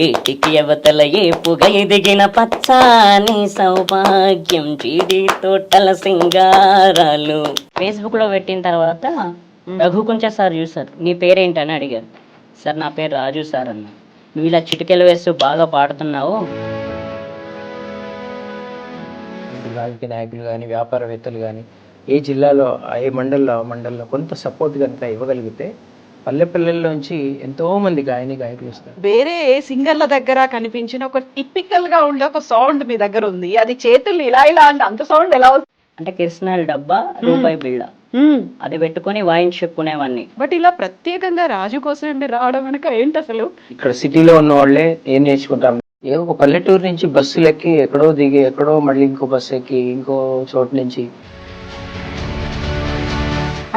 ఏటికి అవతల ఏపుగా ఎదిగిన పచ్చాని సౌభాగ్యం జీడి తోటల సింగారాలు. ఫేస్బుక్ లో పెట్టిన తర్వాత రఘుకుంచ సార్ చూసారు, నీ పేరేంటని అడిగారు. సార్ నా పేరు రాజు సార్ అన్న. నువ్వు ఇలా చిటికెలు వేస్తూ బాగా పాడుతున్నావు. రాజకీయ నాయకులు కానీ వ్యాపారవేత్తలు కానీ ఏ జిల్లాలో ఏ మండల్లో కొంత సపోర్ట్ కనుక ఇవ్వగలిగితే పల్లెల్లోంచి ఎంతో మంది గాయకులు వస్తారు. వేరే సింగర్ల దగ్గర కనిపించిన ఒక టిపికల్ గా ఉండే ఒక సౌండ్ మీ దగ్గర ఉంది, అది చేతులు ఇలా ఇలా అంటే అంత సౌండ్ ఎలా వస్తుంది? అంటే కిరసనాయిల్ డబ్బా, రూపాయి బిళ్ళ అది పెట్టుకొని వాయించుకునేవాడిని. బట్ ఇలా ప్రత్యేకంగా రాజు కోసం మీరు రావడం వెనక ఏంటి అసలు? ఇక్కడ సిటీలో ఉన్న వాళ్ళే ఏం నేర్చుకుంటాం, ఏ ఒక పల్లెటూరు నుంచి బస్సులు ఎక్కి ఎక్కడో దిగి ఎక్కడో మళ్ళీ ఇంకో బస్సు ఎక్కి ఇంకో చోటు నుంచి.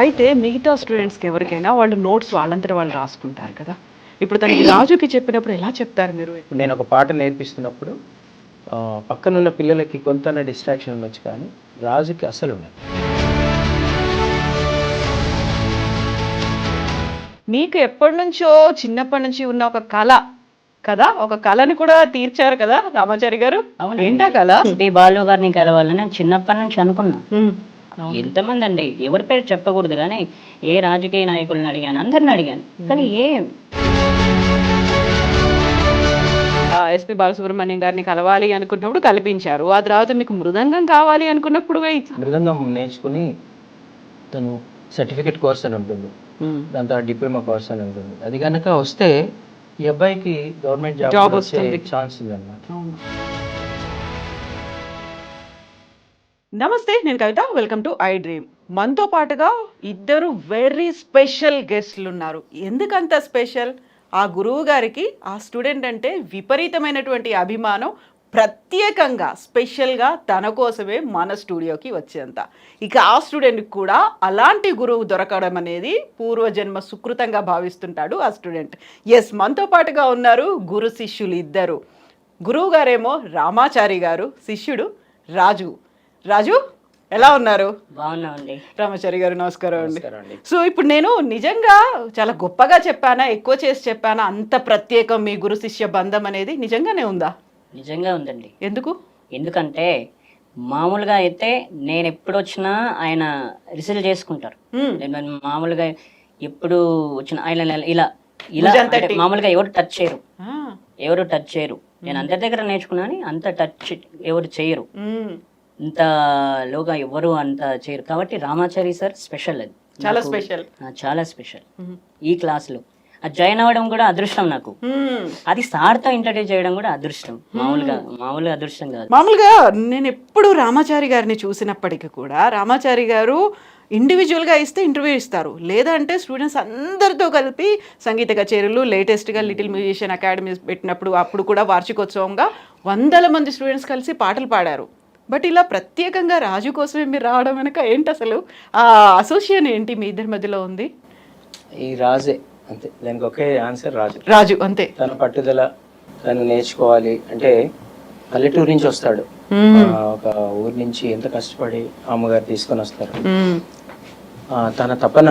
అయితే మిగతా స్టూడెంట్స్కి ఎవరికైనా వాళ్ళు నోట్స్ వాళ్ళంతా వాళ్ళు రాసుకుంటారు కదా, ఇప్పుడు తనకి రాజుకి చెప్పినప్పుడు ఎలా చెప్తారు మీరు? నేను ఒక పాట నేర్పిస్తున్నప్పుడు పక్కనున్న పిల్లలకి కొంత డిస్ట్రాక్షన్ ఉండొచ్చు, కానీ రాజుకి అసలు ఉండదు. మీకు ఎప్పటి నుంచో చిన్నప్పటి నుంచి ఉన్న ఒక కళ కదా, ఒక కళని కూడా తీర్చారు కదా రామాచారి గారు. ఏంటా కళ? బాలు గారిని కలవాలని నేను చిన్నప్పటి నుంచి అనుకున్నా. ఎంతమంది అండి, ఎవరి పేరు చెప్పకూడదు కానీ ఏ రాజకీయ నాయకులను అడిగాను, అందరిని అడిగాను, కానీ ఎస్పి బాలసుబ్రహ్మణ్యం గారిని కలవాలి అనుకున్నప్పుడు కల్పించారు. ఆ తర్వాత మీకు మృదంగం కావాలి అనుకున్నప్పుడు మృదంగం నేర్చుకుని తను సర్టిఫికెట్ కోర్స్ అని ఉంటుంది, దాని తర్వాత డిప్లొమా కోర్స్ అని ఉంటుంది. అది కనుక వస్తే ఈ అబ్బాయికి గవర్నమెంట్ జాబ్ వచ్చే ఛాన్స్ ఉంది అన్నమాట. నమస్తే, నేను Kavitha. Welcome to iDream. మనతో పాటుగా ఇద్దరు వెరీ స్పెషల్ గెస్ట్లు ఉన్నారు. ఎందుకంత స్పెషల్? ఆ గురువు గారికి ఆ స్టూడెంట్ అంటే విపరీతమైనటువంటి అభిమానం. ప్రత్యేకంగా స్పెషల్గా తన కోసమే మన స్టూడియోకి వచ్చేంత. ఇక ఆ స్టూడెంట్కి కూడా అలాంటి గురువు దొరకడం అనేది పూర్వజన్మ సుకృతంగా భావిస్తుంటాడు ఆ స్టూడెంట్. ఎస్, మనతో పాటుగా ఉన్నారు గురు శిష్యులు ఇద్దరు. గురువు గారేమో రామాచారి గారు, శిష్యుడు రాజు. రాజు ఎలా ఉన్నారు? బాగున్నామండి. రామాచారి గారు నమస్కారం అండి. సో ఇప్పుడు నేను నిజంగా చాలా గొప్పగా చెప్పానా, ఎక్కువ చేసి చెప్పానా, అంత ప్రత్యేకం మీ గురు శిష్య బంధం అనేది నిజంగానే ఉందా? నిజంగా ఉందండి. ఎందుకంటే మామూలుగా అయితే నేను ఎప్పుడు వచ్చినా ఆయన రిసీవ్ చేసుకుంటారు. మామూలుగా ఎప్పుడు వచ్చిన ఆయన ఇలా ఇలా మామూలుగా ఎవరు టచ్ చేయరు. నేను అందరి దగ్గర నేర్చుకున్నాను, అంత టచ్ ఎవరు చేయరు, అంత లోగా ఎవరు అంత చేయరు. కాబట్టి రామాచారి సార్ స్పెషల్, అది చాలా స్పెషల్. ఈ క్లాస్ లో జాయిన్ అవ్వడం కూడా అదృష్టం నాకు. అది సార్తో ఇంట్రడ్యూస్ చేయడం కూడా అదృష్టం. మామూలుగా అదృష్టం కాదు. మామూలుగా నేను ఎప్పుడు రామాచారి గారిని చూసినప్పటికీ కూడా రామాచారి గారు ఇండివిజువల్గా ఇస్తే ఇంటర్వ్యూ ఇస్తారు, లేదంటే స్టూడెంట్స్ అందరితో కలిపి సంగీత కచేరీలు, లేటెస్ట్గా లిటిల్ మ్యూజిషియన్ అకాడమీ పెట్టినప్పుడు అప్పుడు కూడా వార్షికోత్సవంగా 100 మంది స్టూడెంట్స్ కలిసి పాటలు పాడారు. బట్ ఇలా ప్రత్యేకంగా రాజు కోసమే మీరు రావడం వెనక ఏంటి అసలు? ఆ అసోసియేషన్ ఏంటి మీ ఇద్దరి మధ్యలో ఉంది? ఈ రాజే అంతే, దానికి ఒకే ఆన్సర్ రాజు అంతే. తన పట్టుదల, తను నేర్చుకోవాలి అంటే పల్లెటూరు నుంచి వస్తాడు, ఒక ఊరి నుంచి ఎంత కష్టపడి అమ్మగారు తీసుకొని వస్తారు. తన తపన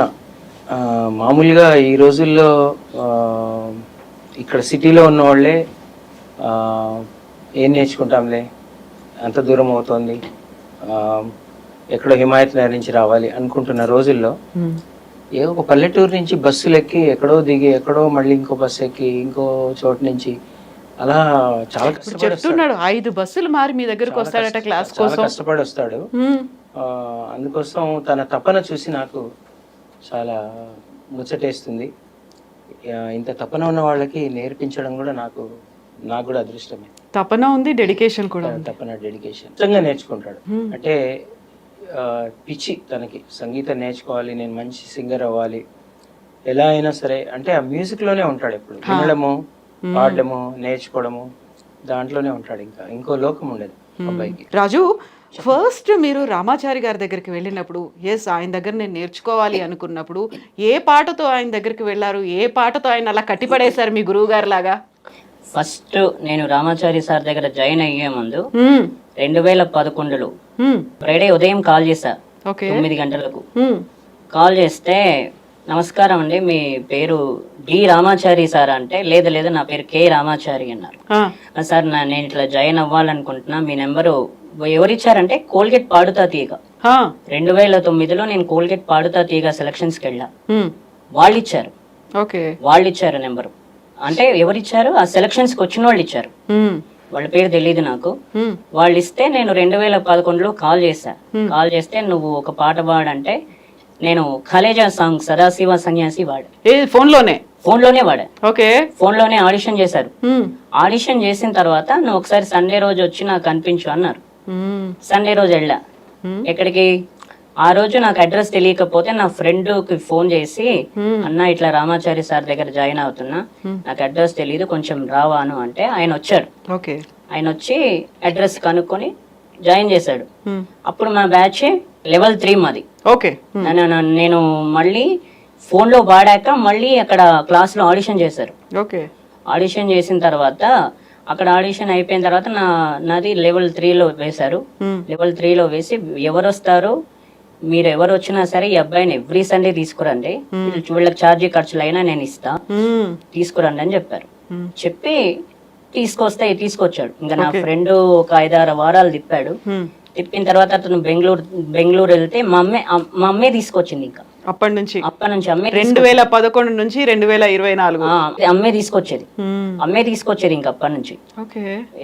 మామూలుగా ఈ రోజుల్లో ఇక్కడ సిటీలో ఉన్న వాళ్ళే ఏం నేర్చుకుంటాంలే, అంత దూరం అవుతుంది, ఎక్కడో హిమాయత్ నగర్ నుంచి రావాలి అనుకుంటున్న రోజుల్లో ఏ ఒక పల్లెటూరు నుంచి బస్సులు ఎక్కి ఎక్కడో దిగి ఎక్కడో మళ్ళీ ఇంకో బస్సు ఎక్కి ఇంకో చోటు నుంచి అలా చాలా చెప్తున్నాడు. 5 బస్సులు మారి మీ దగ్గరకు వస్తాడట క్లాస్ కోసం, కష్టపడి వస్తాడు. అందుకోసం తన తపన చూసి నాకు చాలా ముచ్చటేస్తుంది. ఇంత తపన ఉన్న వాళ్ళకి నేర్పించడం కూడా నాకు కూడా అదృష్టమే. తపన ఉంది, డెడికేషన్ కూడా. డెడికేషన్ నిజంగా నేర్చుకుంటాడు. అంటే పిచ్చి తనకి సంగీతం నేర్చుకోవాలి, నేను మంచి సింగర్ అవ్వాలి, ఎలా అయినా సరే. అంటే ఆ మ్యూజిక్ లోనే ఉంటాడు ఎప్పుడు, వినడము, పాడడము, నేర్చుకోవడము, దాంట్లోనే ఉంటాడు. ఇంకో లోకం ఉండదు అబ్బాయికి. రాజు, ఫస్ట్ మీరు రామాచారి గారి దగ్గరికి వెళ్ళినప్పుడు, ఎస్ ఆయన దగ్గర నేను నేర్చుకోవాలి అనుకున్నప్పుడు ఏ పాటతో ఆయన దగ్గరికి వెళ్ళారు? ఏ పాటతో ఆయన అలా కట్టిపడేశారు మీ గురువు గారి లాగా? ఫస్ట్ నేను రామాచారి సార్ దగ్గర జాయిన్ అయ్యే ముందు 2011లో ఫ్రైడే ఉదయం కాల్ చేశా, 9 గంటలకు కాల్ చేస్తే నమస్కారం అండి, మీ పేరు డి రామాచారి సార్ అంటే, లేదు లేదు నా పేరు కే రామాచారి అన్నారు. సార్ నేను ఇట్లా జాయిన్ అవ్వాలనుకుంటున్నా, మీ నెంబరు ఎవరిచ్చారంటే కోల్గేట్ పాడుతా తీగ 2009లో నేను కోల్గేట్ పాడుతా తీగ సెలక్షన్స్కి వెళ్ళా, వాళ్ళు ఇచ్చారు. వాళ్ళు ఇచ్చారు నెంబరు. అంటే ఎవరిచ్చారు? ఆ సెలక్షన్స్కి వచ్చిన వాళ్ళు ఇచ్చారు. వాళ్ళ పేరు తెలియదు నాకు. వాళ్ళు ఇస్తే నేను 2011లో కాల్ చేస్తే నువ్వు ఒక పాట పాడంటే నేను ఖలేజా సాంగ్ సదాశివ సన్యాసి వాడా. ఫోన్లోనే వాడా. ఫోన్లోనే ఆడిషన్ చేశారు. ఆడిషన్ చేసిన తర్వాత నువ్వు ఒకసారి సండే రోజు వచ్చి నాకు కనిపించు అన్నారు. సండే రోజు వెళ్ళా. ఎక్కడికి? ఆ రోజు నాకు అడ్రస్ తెలియకపోతే నా ఫ్రెండ్ కి ఫోన్ చేసి, అన్న ఇట్లా రామాచారి సార్ దగ్గర జాయిన్ అవుతున్నా, నాకు అడ్రస్ తెలియదు, కొంచెం రావాను అంటే ఆయన వచ్చాడు. ఆయన వచ్చి అడ్రస్ కనుక్కొని జాయిన్ చేశాడు. అప్పుడు మా బ్యాచ్ లెవెల్ 3 మాది. నేను మళ్ళీ ఫోన్ లో వాడాక మళ్ళీ అక్కడ క్లాస్ లో ఆడిషన్ చేశారు. ఆడిషన్ చేసిన తర్వాత అక్కడ ఆడిషన్ అయిపోయిన తర్వాత నాది లెవెల్ 3లో వేశారు. లెవెల్ 3లో వేసి ఎవరు వస్తారు, మీరు ఎవరు వచ్చినా సరే ఈ అబ్బాయిని ఎవ్రీ సండే తీసుకురండి, వీళ్ళకి ఛార్జీ ఖర్చులు అయినా నేను ఇస్తా, తీసుకురండి అని చెప్పారు. చెప్పి తీసుకొచ్చాడు. ఇంకా నా ఫ్రెండ్ ఒక 5-6 వారాలు తిప్పాడు. తిప్పిన తర్వాత అతను బెంగళూరు వెళ్తే మా అమ్మే తీసుకొచ్చింది. ఇంకా అప్పటి నుంచి అమ్మే 2011 నుంచి 2024 అమ్మే తీసుకొచ్చేది ఇంకా అప్పటి నుంచి.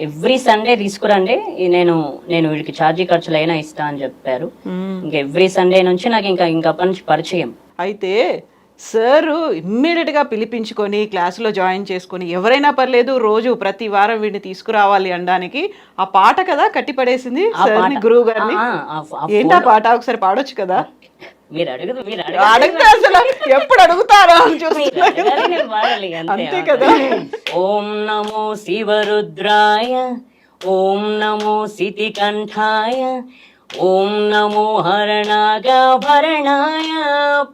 ఎవ్రీ సండే తీసుకురండి, నేను వీడికి ఛార్జీ ఖర్చులు అయినా ఇస్తా అని చెప్పారు. ఇంకా ఎవ్రీ సండే నుంచి నాకు ఇంకా అప్పటి నుంచి పరిచయం. అయితే సార్ ఇమ్మీడియట్ గా పిలిపించుకొని క్లాసులో జాయిన్ చేసుకొని, ఎవరైనా పర్లేదు రోజు ప్రతి వారం వీడిని తీసుకురావాలి అనడానికి ఆ పాట కదా కట్టి పడేసింది గురువు గారిని. ఏంటి ఆ పాట? ఒకసారి పాడొచ్చు కదా? అడిగితే అసలు ఎప్పుడు అడుగుతారో అని చూస్తున్నా. అంతే కదా. ఓం నమో శివరుద్రాయ, ఓం నమో సితికంఠాయ, ఓం నమో హరణాగభరణాయ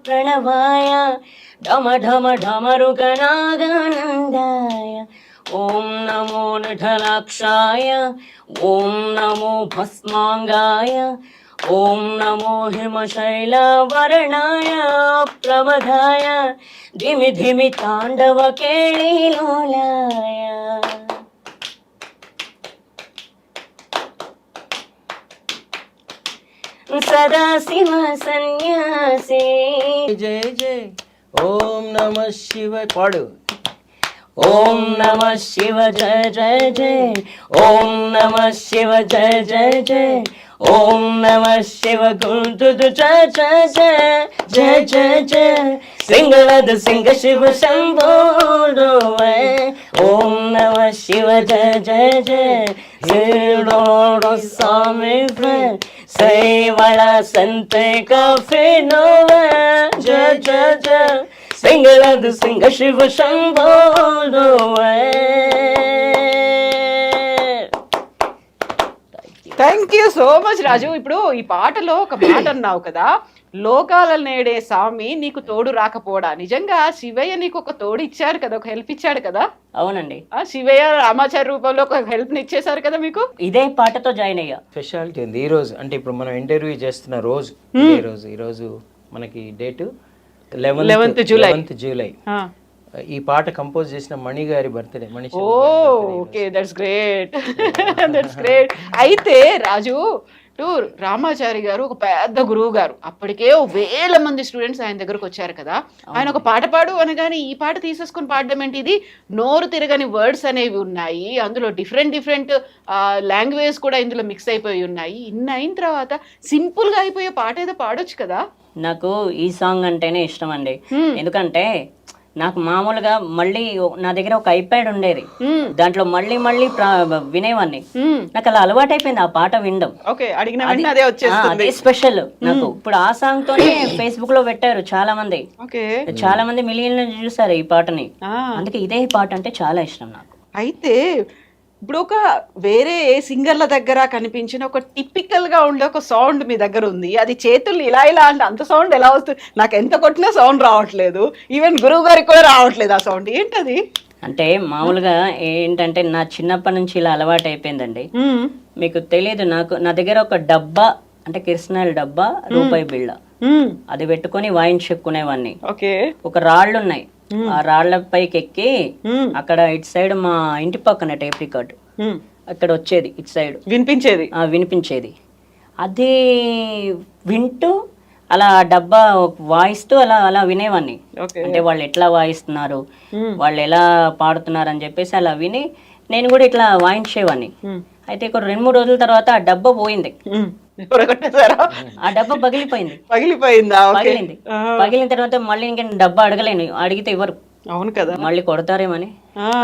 ప్రణవాయ ఢమ ఢమ ఢమరుగనాగానందాయ, ఓం నమో నఠలాక్షాయ, ఓం నమో భస్మాంగాయ, ఓం నమో హిమశైలవర్ణాయ ప్రమదాయ ధిమి ధిమి తాండవ కేళీలోలాయ. సదాశివ సన్యాసి జయ జయ ఓం నమ శివ పాడు. ఓం నమ శివ జయ జయ జయ, ఓం నమ శివ జయ జయ జయ, ఓం నమ శివ గుంటుదు జయ జయ జయ జయ జయ జయ, సింగళద సింగ శివ శంభో. ఓం నమ శివ జయ జయ జయ, స్వామి సేవళ సంతే కాఫీ నోవ జయ జయ జయ, సింగళద సింగ Shiva Shambho. Thank you so much Raju. ఇప్పుడు ఈ పాటలో ఒక మాట అన్నావు కదా, లోకాల నేడే స్వామి నీకు తోడు రాకపోవడా. నిజంగా శివయ్య నీకు ఒక తోడు ఇచ్చారు కదా, ఒక హెల్ప్ ఇచ్చాడు కదా? అవునండి, శివయ్య రామాచారి రూపంలో ఒక హెల్ప్ ని ఇచ్చేసారు కదా మీకు. ఇదే పాటతో జాయిన్ అయ్యా. స్పెషాలిటీ ఉంది ఈ రోజు. అంటే ఇప్పుడు మనం ఇంటర్వ్యూ చేస్తున్న రోజు ఈ రోజు మనకి డేట్ 11th జూలై. ఈ పాట కంపోజ్ చేసిన మణి గారి birthday. Okay, that's great. That's great. అయితే రాజు రామాచారి గారు ఒక పెద్ద గురువు గారు. అప్పటికే 1000 మంది స్టూడెంట్స్ ఆయన దగ్గరకు వచ్చారు కదా. ఆయన ఒక పాట పాడు అనగానే ఈ పాట తీసేసుకుని పాడడం ఏంటి? ఇది నోరు తిరగని వర్డ్స్ అనేవి ఉన్నాయి, అందులో డిఫరెంట్ లాంగ్వేజ్ కూడా ఇందులో మిక్స్ అయిపోయి ఉన్నాయి. ఇన్ని అయిన తర్వాత సింపుల్ గా అయిపోయే పాట ఏదో పాడొచ్చు కదా? నాకు ఈ సాంగ్ అంటేనే ఇష్టం అండి. ఎందుకంటే నాకు మామూలుగా మళ్ళీ నా దగ్గర ఒక ఐప్యాడ్ ఉండేది, దాంట్లో మళ్ళీ వినేవాన్ని. నాకు అలా అలవాటు అయిపోయింది ఆ పాట వినడం. అదే స్పెషల్ నాకు. ఇప్పుడు ఆ సాంగ్ తోనే ఫేస్బుక్ లో పెట్టారు చాలా మంది మిలియన్లు చూసారు ఈ పాటని. అందుకే ఇదే పాట అంటే చాలా ఇష్టం నాకు. అయితే ఇప్పుడు ఒక వేరే సింగర్ల దగ్గర కనిపించిన ఒక టిపికల్ గా ఉండే ఒక సౌండ్ మీ దగ్గర ఉంది. అది చేతులు ఇలా అంటే అంత సౌండ్ ఎలా వస్తుంది? నాకు ఎంత కొట్టినా సౌండ్ రావట్లేదు, ఈవెన్ గురువు గారికి కూడా రావట్లేదు ఆ సౌండ్. ఏంటది? అంటే మామూలుగా ఏంటంటే నా చిన్నప్పటి నుంచి ఇలా అలవాటు అయిపోయిందండి. మీకు తెలియదు, నా దగ్గర ఒక డబ్బా, అంటే కిరసనాయిల్ డబ్బా, రూపాయి బిళ్ళ అది పెట్టుకొని వాయించుకునేవాడిని. ఓకే. ఒక రాళ్ళు ఉన్నాయి, ఆ రాళ్ల పైకి ఎక్కి అక్కడ ఇటు సైడ్ మా ఇంటి పక్కన టేప్ రికార్డ్ అక్కడ వచ్చేది, ఇటు సైడ్ వినిపించేది. అది వింటూ అలా డబ్బా వాయిస్తూ అలా అలా వినేవాడిని. అంటే వాళ్ళు ఎట్లా వాయిస్తున్నారు, వాళ్ళు ఎలా పాడుతున్నారు అని చెప్పేసి అలా విని నేను కూడా ఇట్లా వాయించేవాడిని. అయితే ఒక 2-3 రోజుల తర్వాత ఆ డబ్బా పోయింది. ఆ డబ్బా పగిలిపోయింది. పగిలిన తర్వాత మళ్ళీ ఇంకా డబ్బా అడగలేను, అడిగితే ఇవ్వరు. అవును కదా, మళ్ళీ కొడతారేమని.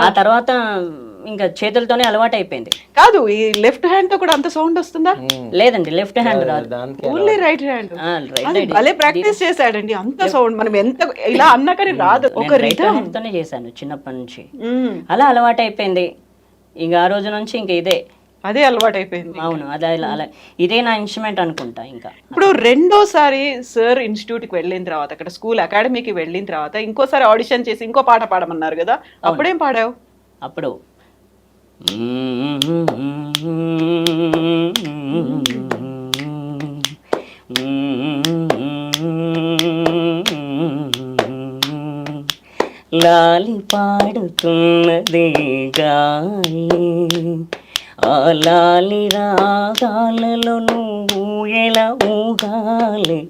ఆ తర్వాత ఇంకా చేతులతోనే అలవాటు అయిపోయింది. కాదు, ఈ లెఫ్ట్ హ్యాండ్ తో కూడా అంత సౌండ్ వస్తుందా? లేదండి, లెఫ్ట్ హ్యాండ్ రాదు, ఓన్లీ రైట్ హ్యాండ్. భలే ప్రాక్టీస్ చేశాడండి, అంత సౌండ్ మనం ఎంత ఇలా అన్నా కానీ రాదు. ఒక రైట్ హ్యాండ్ తోనే చేశాను చిన్నప్పటి నుంచి, అలా అలవాటు అయిపోయింది. ఇంకా ఆ రోజు నుంచి ఇంకా అదే అలవాటు అయిపోయింది. అవును, అదే అలా ఇదే నా ఇన్స్ట్రుమెంట్ అనుకుంటా. ఇంకా ఇప్పుడు రెండోసారి సార్ ఇన్స్టిట్యూట్ కి వెళ్ళిన తర్వాత, అక్కడ స్కూల్ అకాడమీకి వెళ్ళిన తర్వాత ఇంకోసారి ఆడిషన్ చేసి ఇంకో పాట పాడమన్నారు కదా, అప్పుడేం పాడావు? అప్పుడు లాలి పాడుతున్నదే గాలి, ఆ లాలి రాగాలలో నువ్వు ఎలా ఊగాలి,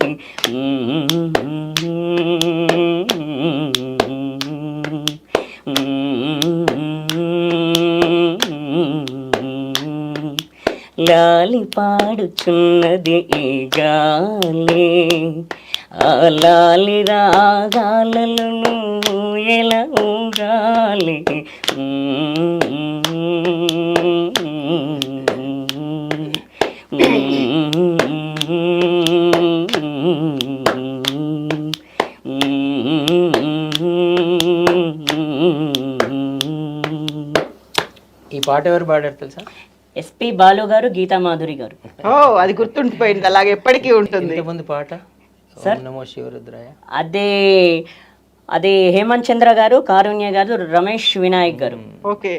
లాలి పాడుచున్నది ఈ గాలి, ఆ లాలి రాగాలలో నువ్వు ఎలా ఊగాలి, ఈ పాట ఎవరు పాడారు తెలుసా? ఎస్పి బాలు గారు, గీతా మాధురి గారు. ఓ, అది గుర్తుండిపోయింది, అలాగే ఎప్పటికీ ఉంటుంది. ముందు పాట నమో శివరుద్రాయ, అదే హేమంత్ చంద్ర గారు, కారుణ్య గారు, రమేష్ వినాయక్ గారు. ఓకే,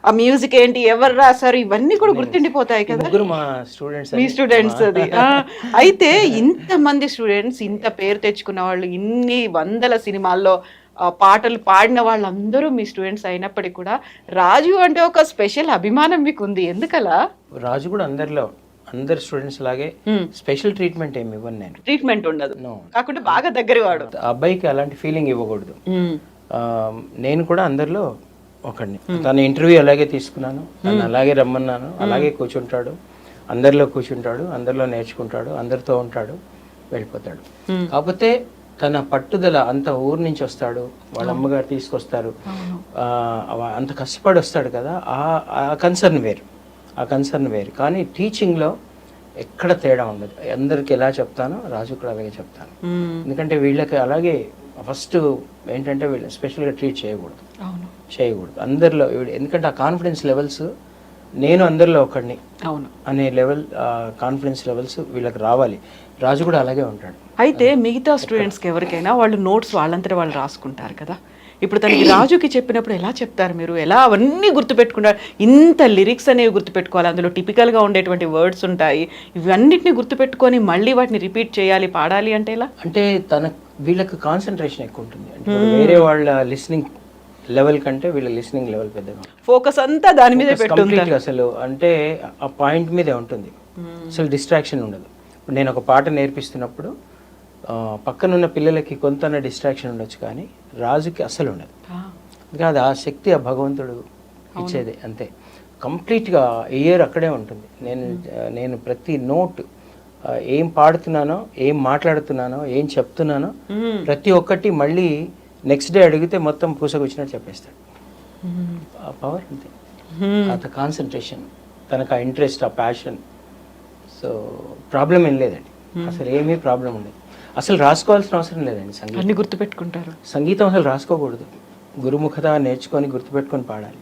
ఆ మ్యూజిక్ ఏంటి, ఎవరు రాశారు, ఇవన్నీ కూడా గుర్తుండిపోతాయి కదా. మా స్టూడెంట్స్, మీ స్టూడెంట్స్ అది. అయితే ఇంతమంది స్టూడెంట్స్, ఇంత పేరు తెచ్చుకున్న వాళ్ళు, ఇన్ని వందల సినిమాల్లో పాటలు పాడిన వాళ్ళందరూ మీ స్టూడెంట్స్ అయినప్పటికీ కూడా రాజు అంటే ఒక స్పెషల్ అభిమానం మీకు ఉంది, ఎందుకలా? రాజు కూడా అందరు స్టూడెంట్స్ లాగే స్పెషల్ ట్రీట్మెంట్ ఏమి ఇవ్వను నేను. ట్రీట్మెంట్ ఉండదు, కాకుండా బాగా దగ్గర వాడు. అబ్బాయికి అలాంటి ఫీలింగ్ ఇవ్వకూడదు. నేను కూడా అందరిలో ఒకడిని. తన ఇంటర్వ్యూ అలాగే తీసుకున్నాను, తను అలాగే రమ్మన్నాను, అలాగే కూర్చుంటాడు, అందరిలో కూర్చుంటాడు, అందరిలో నేర్చుకుంటాడు, అందరితో ఉంటాడు, వెళ్ళిపోతాడు. కాకపోతే తన పట్టుదల, అంత ఊరు నుంచి వస్తాడు, వాళ్ళ అమ్మగారు తీసుకొస్తారు, అంత కష్టపడి వస్తాడు కదా, ఆ కన్సర్న్ వేరు. కానీ టీచింగ్లో ఎక్కడ తేడా ఉండదు. అందరికి ఎలా చెప్తానో రాజు కూడా అలాగే చెప్తాను. ఎందుకంటే వీళ్ళకి అలాగే ఫస్ట్ ఏంటంటే వీళ్ళు స్పెషల్గా ట్రీట్ చేయకూడదు అందరిలో. ఎందుకంటే ఆ కాన్ఫిడెన్స్ లెవెల్స్, నేను అందరిలో ఒకడిని అనే కాన్ఫిడెన్స్ లెవెల్స్ వీళ్ళకి రావాలి. రాజు కూడా అలాగే ఉంటాడు. అయితే మిగతా స్టూడెంట్స్కి ఎవరికైనా వాళ్ళు నోట్స్ వాళ్ళంతా వాళ్ళు రాసుకుంటారు కదా, ఇప్పుడు తనకి రాజుకి చెప్పినప్పుడు ఎలా చెప్తారు మీరు? ఎలా అవన్నీ గుర్తుపెట్టుకుంటారు? ఇంత లిరిక్స్ అనేవి గుర్తుపెట్టుకోవాలి, అందులో టిపికల్గా ఉండేటువంటి వర్డ్స్ ఉంటాయి, ఇవన్నిటిని గుర్తుపెట్టుకొని మళ్ళీ వాటిని రిపీట్ చేయాలి, పాడాలి అంటే ఎలా? అంటే వీళ్ళకి కాన్సన్ట్రేషన్ ఎక్కువ ఉంటుంది. అంటే వేరే వాళ్ళ లిస్నింగ్ లెవెల్ కంటే వీళ్ళ లిస్నింగ్ లెవెల్ పెద్దగా, ఫోకస్ అంతా దాని మీద కంప్లీట్గా అసలు అంటే ఆ పాయింట్ మీదే ఉంటుంది, అసలు డిస్ట్రాక్షన్ ఉండదు. ఇప్పుడు నేను ఒక పాట నేర్పిస్తున్నప్పుడు పక్కనున్న పిల్లలకి కొంత డిస్ట్రాక్షన్ ఉండొచ్చు, కానీ రాజుకి అసలు ఉండదు. కాదు, ఆ శక్తి ఆ భగవంతుడు ఇచ్చేది అంతే. కంప్లీట్గా ఇయర్ అక్కడే ఉంటుంది. నేను ప్రతి నోట్ ఏం పాడుతున్నానో, ఏం మాట్లాడుతున్నానో, ఏం చెప్తున్నానో ప్రతి ఒక్కటి మళ్ళీ నెక్స్ట్ డే అడిగితే మొత్తం పూసకొచ్చినట్టు చెప్పేస్తాడు. ఆ పవర్ అంతే, అంత కాన్సన్ట్రేషన్, తనకు ఆ ఇంట్రెస్ట్, ఆ ప్యాషన్. సో ప్రాబ్లం ఏం లేదండి, అసలు ఏమీ ప్రాబ్లం ఉండదు. అసలు రాసుకోవాల్సిన అవసరం లేదండి. అన్ని గుర్తుపెట్టుకుంటారు. సంగీతం అసలు రాసుకోకూడదు, గురుముఖత నేర్చుకొని గుర్తుపెట్టుకొని పాడాలి,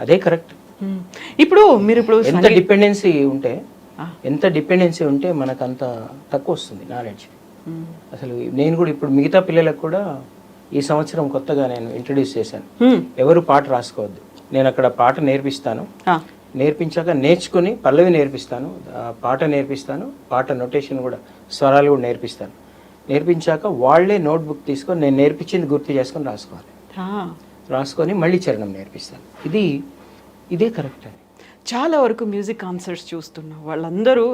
అదే కరెక్ట్. ఇప్పుడు ఎంత డిపెండెన్సీ ఉంటే మనకు అంత తక్కువ వస్తుంది నాలెడ్జ్. అసలు నేను కూడా ఇప్పుడు మిగతా పిల్లలకు కూడా ఈ సంవత్సరం కొత్తగా నేను ఇంట్రడ్యూస్ చేశాను, ఎవరు పాట రాసుకోవద్దు. నేను అక్కడ పాట నేర్పిస్తాను, నేర్పించాక నేర్చుకుని పల్లవి నేర్పిస్తాను, పాట నేర్పిస్తాను, పాట నొటేషన్ కూడా, స్వరాలు కూడా నేర్పిస్తాను. నేర్పించాక వాళ్ళే నోట్బుక్ తీసుకొని నేను నేర్పించింది గుర్తు చేసుకొని రాసుకోవాలి. రాసుకొని మళ్ళీ చరణం నేర్పిస్తాను. ఇదే కరెక్ట్ అని. చాలా వరకు మ్యూజిక్ కాన్సర్ట్స్ చూస్తున్నాం, వాళ్ళందరూ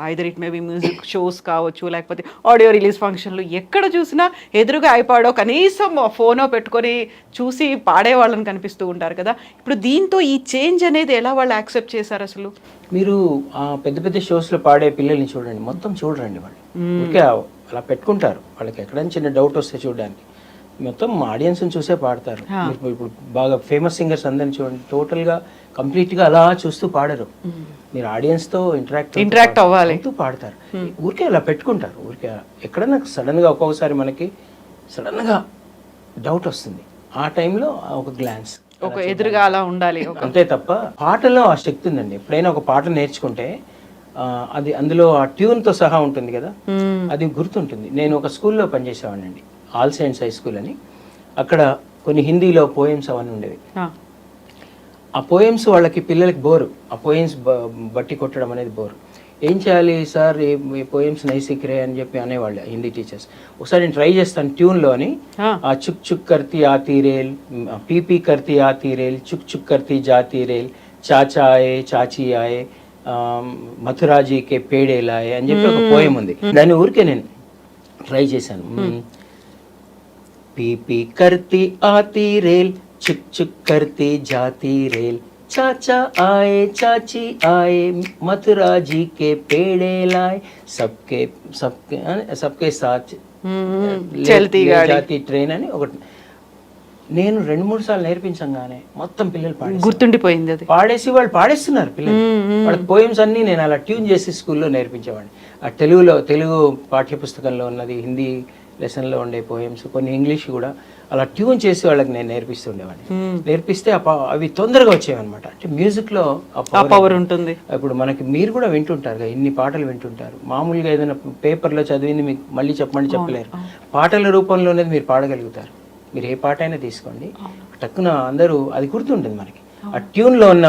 either it maybe music shows కావచ్చు, లేకపోతే ఆడియో రిలీజ్ ఫంక్షన్లు, ఎక్కడ చూసినా ఎదురుగా ఐపాడో కనీసం ఫోనో పెట్టుకొని చూసి పాడే వాళ్ళని కనిపిస్తూ ఉంటారు కదా. ఇప్పుడు దీంతో ఈ చేంజ్ అనేది ఎలా వాళ్ళు యాక్సెప్ట్ చేశారు అసలు? మీరు ఆ పెద్ద పెద్ద షోస్లో పాడే పిల్లల్ని చూడండి, మొత్తం చూడరండి వాళ్ళు, ఊరికే అలా పెట్టుకుంటారు. వాళ్ళకి ఎక్కడైనా చిన్న డౌట్ వస్తే చూడడానికి మొత్తం ఆడియన్స్ని చూసే పాడతారు. ఇప్పుడు బాగా ఫేమస్ సింగర్స్ అందరిని చూడండి, టోటల్గా కంప్లీట్గా అలా చూస్తూ పాడరు. మీరు ఆడియన్స్తో ఇంటరాక్ట్ అవ్వాలి పాడతారు. ఊరికే అలా పెట్టుకుంటారు. ఊరికే ఎక్కడైనా సడన్గా ఒక్కొక్కసారి మనకి సడన్గా డౌట్ వస్తుంది, ఆ టైంలో ఒక గ్లాన్స్, ఒక ఎదురుగా అలా ఉండాలి అంతే తప్ప పాటలో ఆ శక్తి ఉందండి. ఎప్పుడైనా ఒక పాట నేర్చుకుంటే అది అందులో ఆ ట్యూన్తో సహా ఉంటుంది కదా, అది గుర్తుంటుంది. నేను ఒక స్కూల్లో పనిచేసేవాడినండి, ఆల్ సైన్స్ హై స్కూల్ అని. అక్కడ కొన్ని హిందీలో పోయమ్స్ అవన్నీ ఉండేవి. ఆ పోయమ్స్ వాళ్ళకి పిల్లలకి బోరు, ఆ పోయమ్స్ బట్టి కొట్టడం అనేది బోరు. ఏం చేయాలి సార్, ఈ పోయమ్స్ నైసిక్రే అని చెప్పి అనేవాళ్ళు హిందీ టీచర్స్. ఒకసారి నేను ట్రై చేస్తాను ట్యూన్లో అని. ఆ చుక్ చుక్ కర్తీ ఆతీ రేల్, పీపీ కర్తీ ఆతీ రేల్, చుక్ చుక్ కర్తీ జాతీ రేల్, చాచా ఆయే చాచీ ఆయే, మథురాజీకే పేడే లాయే అని చెప్పి ఒక పోయం ఉంది. దాని ఊరికే నేను ట్రై చేశాను. పీపీ కర్తీ ఆతీ రేల్, చుక్ చుక్ కర్తీ జాతీ రేల్, चाचा आए चाची आए, मथुरा जी के पेड़े लाए, सबके सबके सबके साथ చల్తీ గాడి జాతి ట్రైన్ అని ఒకటి. నేను 2-3 సార్లు నేర్పించంగానే మొత్తం పిల్లలు గుర్తుండిపోయింది. అది పాడేసి వాళ్ళు పాడేస్తున్నారు పిల్లలు. వాళ్ళకి పోయమ్స్ అన్నీ నేను అలా ట్యూన్ చేసి స్కూల్లో నేర్పించేవాడిని. ఆ తెలుగు పాఠ్యపుస్తకంలో ఉన్నది, హిందీ లెసన్లో ఉండే పోయమ్స్, కొన్ని ఇంగ్లీష్ కూడా అలా ట్యూన్ చేసి వాళ్ళకి నేను నేర్పిస్తుండేవాడిని. నేర్పిస్తే అవి తొందరగా వచ్చేవన్నమాట. అంటే మ్యూజిక్లో ఆ పవర్ ఉంటుంది. ఇప్పుడు మనకి మీరు కూడా వింటుంటారు కదా, ఇన్ని పాటలు వింటుంటారు. మామూలుగా ఏదైనా పేపర్లో చదివింది మీకు మళ్ళీ చెప్పమని చెప్పలేరు. పాటల రూపంలోనే మీరు పాడగలుగుతారు. మీరు ఏ పాట అయినా తీసుకోండి, టక్కున అందరూ అది గుర్తుంటుంది మనకి. ఆ ట్యూన్లో ఉన్న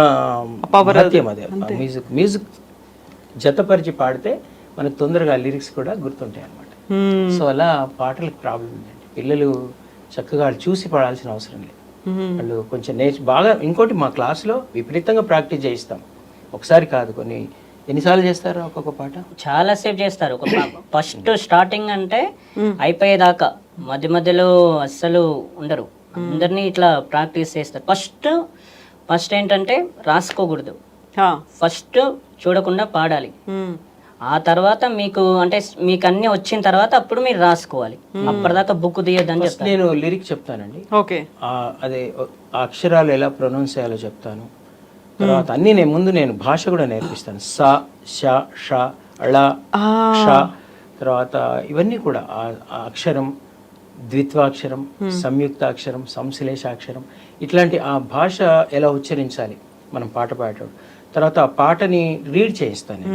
మహత్యం అదే. మ్యూజిక్ జతపరిచి పాడితే మనకు తొందరగా లిరిక్స్ కూడా గుర్తుంటాయి అన్నమాట. సో అలా పాటలకు ప్రాబ్లం ఉందండి. పిల్లలు చక్కగా చూసి పాడాల్సిన అవసరం లేదు. వాళ్ళు కొంచెం బాగా. ఇంకోటి, మా క్లాస్లో విపరీతంగా ప్రాక్టీస్ చేయిస్తాం. ఒకసారి కాదు, ఎన్నిసార్లు చేస్తారు ఒక్కొక్క పాట? చాలా సేపు చేస్తారు. ఒక ఫస్ట్ స్టార్టింగ్ అంటే అయిపోయేదాకా మధ్య మధ్యలో అస్సలు ఉండరు. అందరినీ ఇట్లా ప్రాక్టీస్ చేస్తారు. ఫస్ట్ ఏంటంటే రాసుకోకూడదు, ఫస్ట్ చూడకుండా పాడాలి. ఆ తర్వాత మీకు అన్ని వచ్చిన తర్వాత అప్పుడు మీరు రాసుకోవాలి. అప్పటిదాకా బుక్ తీయొద్దని చెప్తాను. నేను లిరిక్ చెప్తానండి. ఓకే, అదే అక్షరాలు ఎలా ప్రొనౌన్స్ చేయాలో చెప్తాను. తర్వాత అన్ని నేను భాష కూడా నేర్పిస్తాను. స, ష, ష, ళ, ష, తర్వాత ఇవన్నీ కూడా అక్షరం, ద్విత్వాక్షరం, సంయుక్తాక్షరం, సంశ్లేషాక్షరం, ఇట్లాంటి ఆ భాష ఎలా ఉచ్చరించాలి మనం పాట పాడేటప్పుడు. తర్వాత ఆ పాటని రీడ్ చేయిస్తాను.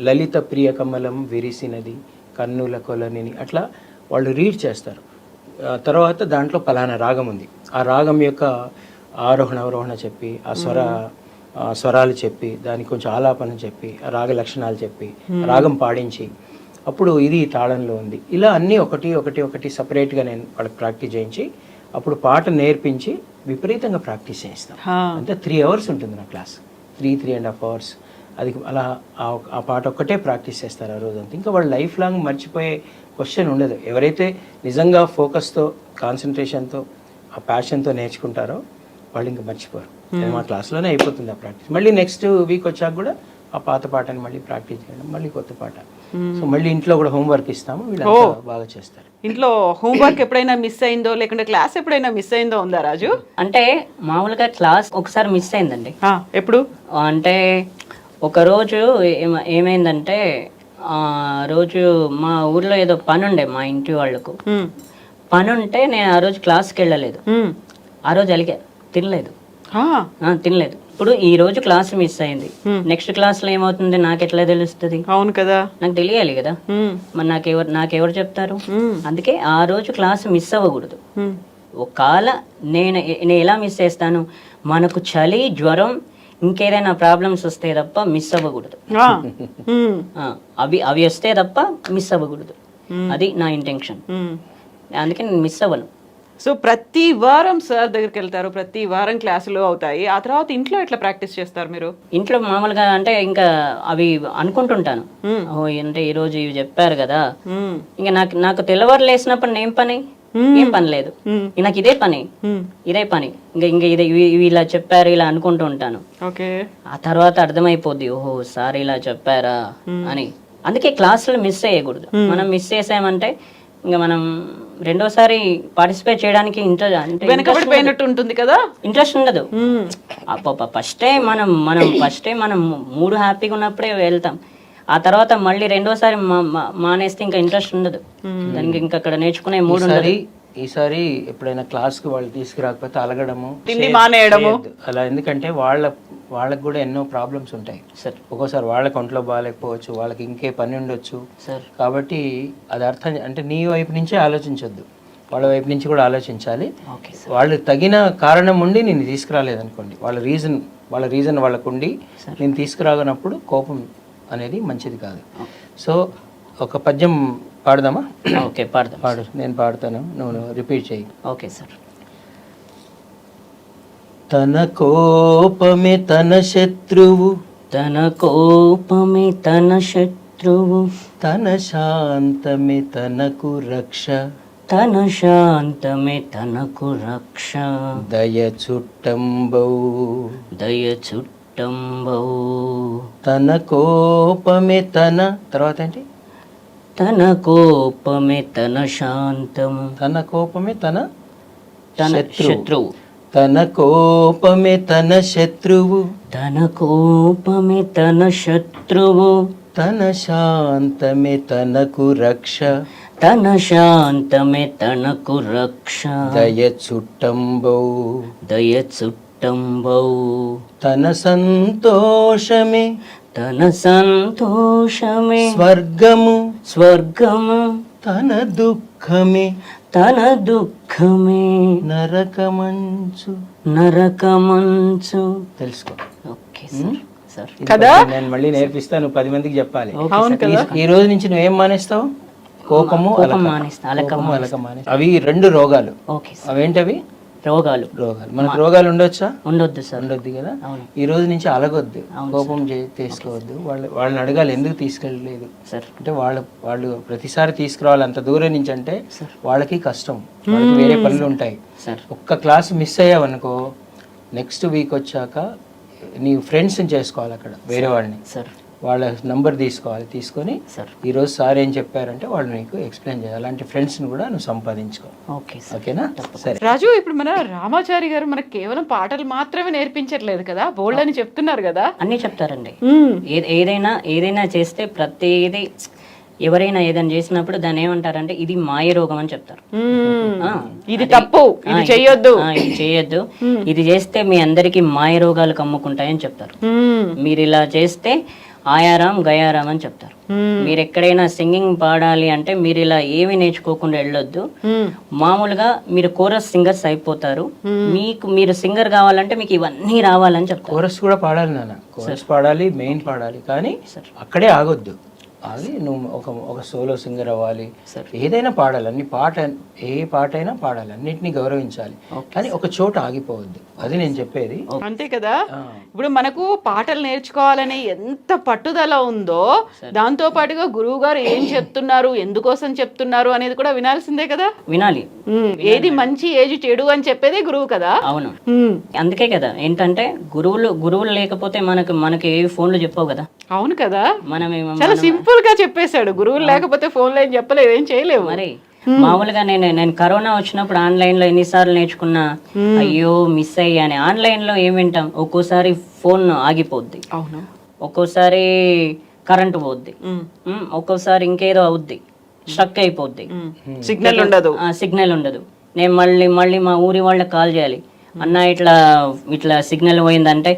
లలిత ప్రియ కమలం విరిసినది కన్నుల కొలనిని, అట్లా వాళ్ళు రీడ్ చేస్తారు. తర్వాత దాంట్లో పలానా రాగం ఉంది, ఆ రాగం యొక్క ఆరోహణ అవరోహణ చెప్పి, ఆ స్వరాలు చెప్పి, దానికి కొంచెం ఆలాపన చెప్పి, ఆ రాగ లక్షణాలు చెప్పి, రాగం పాడించి, అప్పుడు ఇది తాళంలో ఉంది, ఇలా అన్నీ ఒకటి సపరేట్గా నేను వాళ్ళకి ప్రాక్టీస్ చేయించి, అప్పుడు పాట నేర్పించి విపరీతంగా ప్రాక్టీస్ చేయిస్తాను. అంటే 3 hours ఉంటుంది నా క్లాస్, 3.5 hours. అది అలా ఆ పాట ఒక్కటే ప్రాక్టీస్ చేస్తారు ఆ రోజంతా. ఇంకా వాళ్ళు లైఫ్ లాంగ్ మర్చిపోయే క్వశ్చన్ ఉండదు. ఎవరైతే నిజంగా ఫోకస్తో, కాన్సన్ట్రేషన్తో, ఆ ప్యాషన్తో నేర్చుకుంటారో వాళ్ళు ఇంకా మర్చిపోరు. మా క్లాస్లోనే అయిపోతుంది ఆ ప్రాక్టీస్. మళ్ళీ నెక్స్ట్ వీక్ వచ్చాక కూడా ఆ పాత పాటని మళ్ళీ ప్రాక్టీస్ చేయడం, మళ్ళీ కొత్త పాట. సో మళ్ళీ ఇంట్లో కూడా హోంవర్క్ ఇస్తాము, వీళ్ళు బాగా చేస్తారు. ఇంట్లో హోంవర్క్ ఎప్పుడైనా మిస్ అయిందో, లేకుంటే క్లాస్ ఎప్పుడైనా మిస్ అయిందో ఉందా రాజు? అంటే మామూలుగా క్లాస్ ఒకసారి మిస్ అయిందండి. ఎప్పుడు అంటే ఒక రోజు ఏమైందంటే, ఆ రోజు మా ఊర్లో ఏదో పని ఉండే, మా ఇంటి వాళ్ళకు పని ఉంటే నేను ఆ రోజు క్లాస్కి వెళ్ళలేదు. ఆ రోజు తినలేదు. ఇప్పుడు ఈ రోజు క్లాస్ మిస్ అయింది, నెక్స్ట్ క్లాస్ లో ఏమవుతుంది నాకు ఎట్లా తెలుస్తుంది? అవును కదా, నాకు తెలియాలి కదా. మరి నాకెవరు చెప్తారు? అందుకే ఆ రోజు క్లాస్ మిస్ అవ్వకూడదు. ఒకవేళ నేను ఎలా మిస్ చేస్తాను, మనకు చలి, జ్వరం, ఇంకేదైనా ప్రాబ్లమ్స్ వస్తే తప్ప మిస్ అవ్వకూడదు. అవి వస్తే తప్ప మిస్ అవ్వకూడదు. అది నా ఇంటెన్షన్. అందుకే నేను మిస్ అవ్వను. సో ప్రతి వారం సార్ దగ్గరికి వెళ్తారు, ప్రతి వారం క్లాసులు అవుతాయి, ఆ తర్వాత ఇంట్లో ఎట్లా ప్రాక్టీస్ చేస్తారు మీరు? ఇంట్లో మామూలుగా అంటే ఇంకా అవి అనుకుంటుంటాను, ఓ అంటే ఈ రోజు ఇవి చెప్పారు కదా, ఇంకా నాకు తెల్లవారు లేసినప్పుడు ఏం పని, ఏం పని లేదు, నాకు ఇదే పని, ఇంకా ఇవి ఇలా చెప్పారు ఇలా అనుకుంటూ ఉంటాను. ఓకే, ఆ తర్వాత అర్థమైపోద్ది, ఓహో సార్ ఇలా చెప్పారా అని. అందుకే క్లాసులు మిస్ అయ్యకూడదు. మనం మిస్ చేసామంటే ఇంకా మనం రెండోసారి పార్టిసిపేట్ చేయడానికి వెనకబడిపోయినట్టు ఉంటుంది కదా, ఇంట్రెస్ట్ ఉండదు. ఫస్ట్ టైం మనం మూడు హ్యాపీగా ఉన్నప్పుడే వెళ్తాం. ఆ తర్వాత మళ్ళీ రెండోసారి మానేస్తే ఇంకా ఇంట్రెస్ట్ ఉండదు దానికి, ఇంకా అక్కడ నేర్చుకునే మూడు ఉండదు. ఈసారి ఎప్పుడైనా క్లాస్ కి వాళ్ళు తీసుకురాకపోతే అలగడము, తిండి మానేయడము అలా. ఎందుకంటే వాళ్ళకి కూడా ఎన్నో ప్రాబ్లమ్స్ ఉంటాయి సార్. ఒక్కోసారి వాళ్ళకి ఒంట్లో బాగాలేకపోవచ్చు, వాళ్ళకి ఇంకే పని ఉండొచ్చు సార్. కాబట్టి అది అర్థం అంటే నీ వైపు నుంచే ఆలోచించొద్దు, వాళ్ళ వైపు నుంచి కూడా ఆలోచించాలి. వాళ్ళు తగిన కారణం ఉండి నేను తీసుకురాలేదనుకోండి, వాళ్ళ రీజన్ వాళ్ళకు ఉండి నేను తీసుకురాగనప్పుడు కోపం అనేది మంచిది కాదు. సో ఒక పద్యం పాడదామా? ఓకే, పాడదాం. పాడు, నేను పాడతాను, నువ్వు రిపీట్ చేయి. Okay sir. తన కోపమే తన శత్రువు, తన కోపమే తన శత్రువు, తన శాంతమే తనకు రక్ష, తన శాంతమే తనకు రక్ష, దయ చుట్టంబౌ, దయ చుట్టంబౌ, తన కోపమే తన తర్వాత ఏంటి, తన కోపమే తన శాంతము, తన కోపమే తన శత్రువు, తన కోపమే తన శత్రువు, తన కోపమే తన శత్రువు, తన శాంతమే తనకు రక్ష, తన శాంతమే తనకు రక్ష, దయ చుట్టంబౌ, దయ చుట్టంబౌ, తన సంతోషమే తన సంతోషమే స్వర్గము, స్వర్గము, తన దుఃఖమే తన దుఃఖమే నరకమంచు, నరకమంచు. తెలుసుకో. Okay sir. సార్ కదా, నేను మళ్ళీ నేర్పిస్తాను, 10 మందికి చెప్పాలి. అవును కదా. ఈ రోజు నుంచి నువ్వేం మానేస్తావు? కోపము, అలకం మానేస్తావు. అవి 2 రోగాలు. Okay sir. అవేంటవి? రోగాలు. మనకు రోగాలు ఉండొచ్చా? ఉండొద్దు సార్. ఉండొద్దు కదా. ఈ రోజు నుంచి అలగొద్దు, కోపం తీసుకోవద్దు. వాళ్ళని అడగాలి ఎందుకు తీసుకెళ్ళలేదు సార్ అంటే, వాళ్ళు ప్రతిసారి తీసుకురావాలి అంత దూరం నుంచి అంటే వాళ్ళకి కష్టం, వాళ్ళకి వేరే పనులు ఉంటాయి. ఒక్క క్లాస్ మిస్ అయ్యావనుకో, నెక్స్ట్ వీక్ వచ్చాక నీ ఫ్రెండ్స్ని చేసుకోవాలి అక్కడ, వేరే వాళ్ళని. వాళ్ళ నంబర్ తీసుకోవాలి, తీసుకొని ఈరోజు సార్ ఏం చెప్పారంటే వాళ్ళు నీకు ఎక్స్ప్లెయిన్ చేయాలి. అలాంటి ఫ్రెండ్స్ని కూడా నువ్వు సంపాదించుకో. ఓకేనా? సరే రాజు, ఇప్పుడు మన రామాచారి గారు మనకు కేవలం పాటలు మాత్రమే నేర్పించట్లేదు కదా, బోల్డ్ అని చెప్తున్నారు కదా. అన్నీ చెప్తారండి. ఏదైనా చేస్తే ప్రతిదీ, ఎవరైనా ఏదైనా చేసినప్పుడు దాన్ని ఏమంటారంటే ఇది మాయ రోగం అని చెప్తారు. ఇది తప్పు, ఇది చేయొద్దు, ఇది చేయొద్దు, ఇది చేస్తే మీ అందరికి మాయ రోగాలు కమ్ముకుంటాయని చెప్తారు. మీరు ఇలా చేస్తే ఆయారాం గయారాం అని చెప్తారు. మీరు ఎక్కడైనా సింగింగ్ పాడాలి అంటే మీరు ఇలా ఏమి నేర్చుకోకుండా వెళ్ళొద్దు. మామూలుగా మీరు కోరస్ సింగర్స్ అయిపోతారు. మీరు సింగర్ కావాలంటే మీకు ఇవన్నీ రావాలని చెప్తారు. కోరస్ కూడా పాడాలి నాన్న, కోరస్ పాడాలి, మెయిన్ పాడాలి, కానీ అక్కడే ఆగొద్దు. అది నువ్వు ఒక సోలో సింగర్ అవ్వాలి, ఏదైనా పాడాలి, ఏ పాట అయినా పాడాలి, అన్నిటినీ గౌరవించాలి, కానీ ఒక చోట ఆగిపోవద్దు. అది నేను చెప్పేది. అంతే కదా. ఇప్పుడు మనకు పాటలు నేర్చుకోవాలని ఎంత పట్టుదల ఉందో, దాంతో పాటుగా గురువు గారు ఏం చెప్తున్నారు, ఎందుకోసం చెప్తున్నారు అనేది కూడా వినాల్సిందే కదా. వినాలి. ఏది మంచి ఏది చెడు అని చెప్పేదే గురువు కదా. అవును, అందుకే కదా ఏంటంటే గురువులు లేకపోతే మనకి ఏ ఫోన్లు చెప్పవు కదా. అవును కదా, మనం చాలా సింపుల్ గా చెప్పేశాడు. గురువులు లేకపోతే ఫోన్లో ఏం చెప్పలేదు, ఏం చేయలేవు. మరి మామూలుగా నేను కరోనా వచ్చినప్పుడు ఆన్లైన్ లో ఎన్నిసార్లు నేర్చుకున్నా, అయ్యో మిస్ అయ్యాని. ఆన్లైన్ లో ఏం వింటాం, ఒక్కోసారి ఫోన్ ఆగిపోద్ది, అవును, ఒక్కోసారి కరెంటు పోద్ది, ఒక్కోసారి ఇంకేదో అవుద్ది, స్ట్రక్ అయిపోద్ది, సిగ్నల్ ఉండదు. నేను మళ్ళీ మా ఊరి వాళ్ళకి కాల్ చేయాలి, అన్న ఇట్లా సిగ్నల్ పోయిందంటే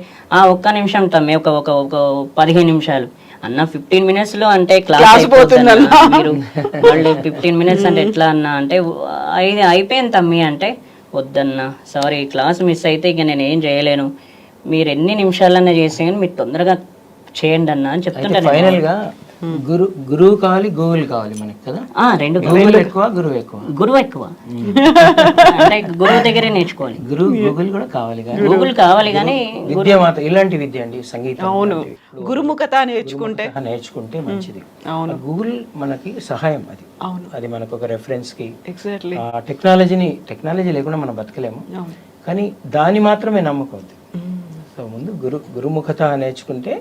ఒక్క నిమిషం తమ్మి, ఒక 15 నిమిషాలు అన్న. 15 minutes లో అంటే క్లాస్ అయిపోతుంది, మీరు మళ్ళీ 15 minutes అంటే ఎట్లా అన్న అంటే అయిపోయింది తమ్మి అంటే, వద్దన్న సారీ క్లాస్ మిస్ అయితే ఇక నేను ఏం చేయలేను, మీరు ఎన్ని నిమిషాలన్నా చేసే మీరు తొందరగా చేయండి అన్న అని చెప్తుంటాను. గురువు కావాలి, గూగుల్ కావాలి మనకి కదా. రెండు గూగుల్ ఎక్కువ, గురువు ఎక్కువ. గురువు ఎక్కువ అంటే గురువు దగ్గరే నేర్చుకోవాలి. గూగుల్ కూడా కావాలి కానీ గూగుల్ కావాలి కానీ విద్య మాత్రం ఇలాంటి విద్య అండి, సంగీతం. అవును, గురుముఖత నేర్చుకుంటే మంచిది. అవును, గూగుల్ మనకి సహాయం, అది అవును, అది మనకు ఒక రెఫరెన్స్ కి. ఎగ్జాక్ట్లీ. టెక్నాలజీ లేకుండా మనం బతకలేము, కానీ దాన్ని మాత్రమే నమ్ముకోవద్దు. సో ముందు గురుముఖత నేర్చుకుంటే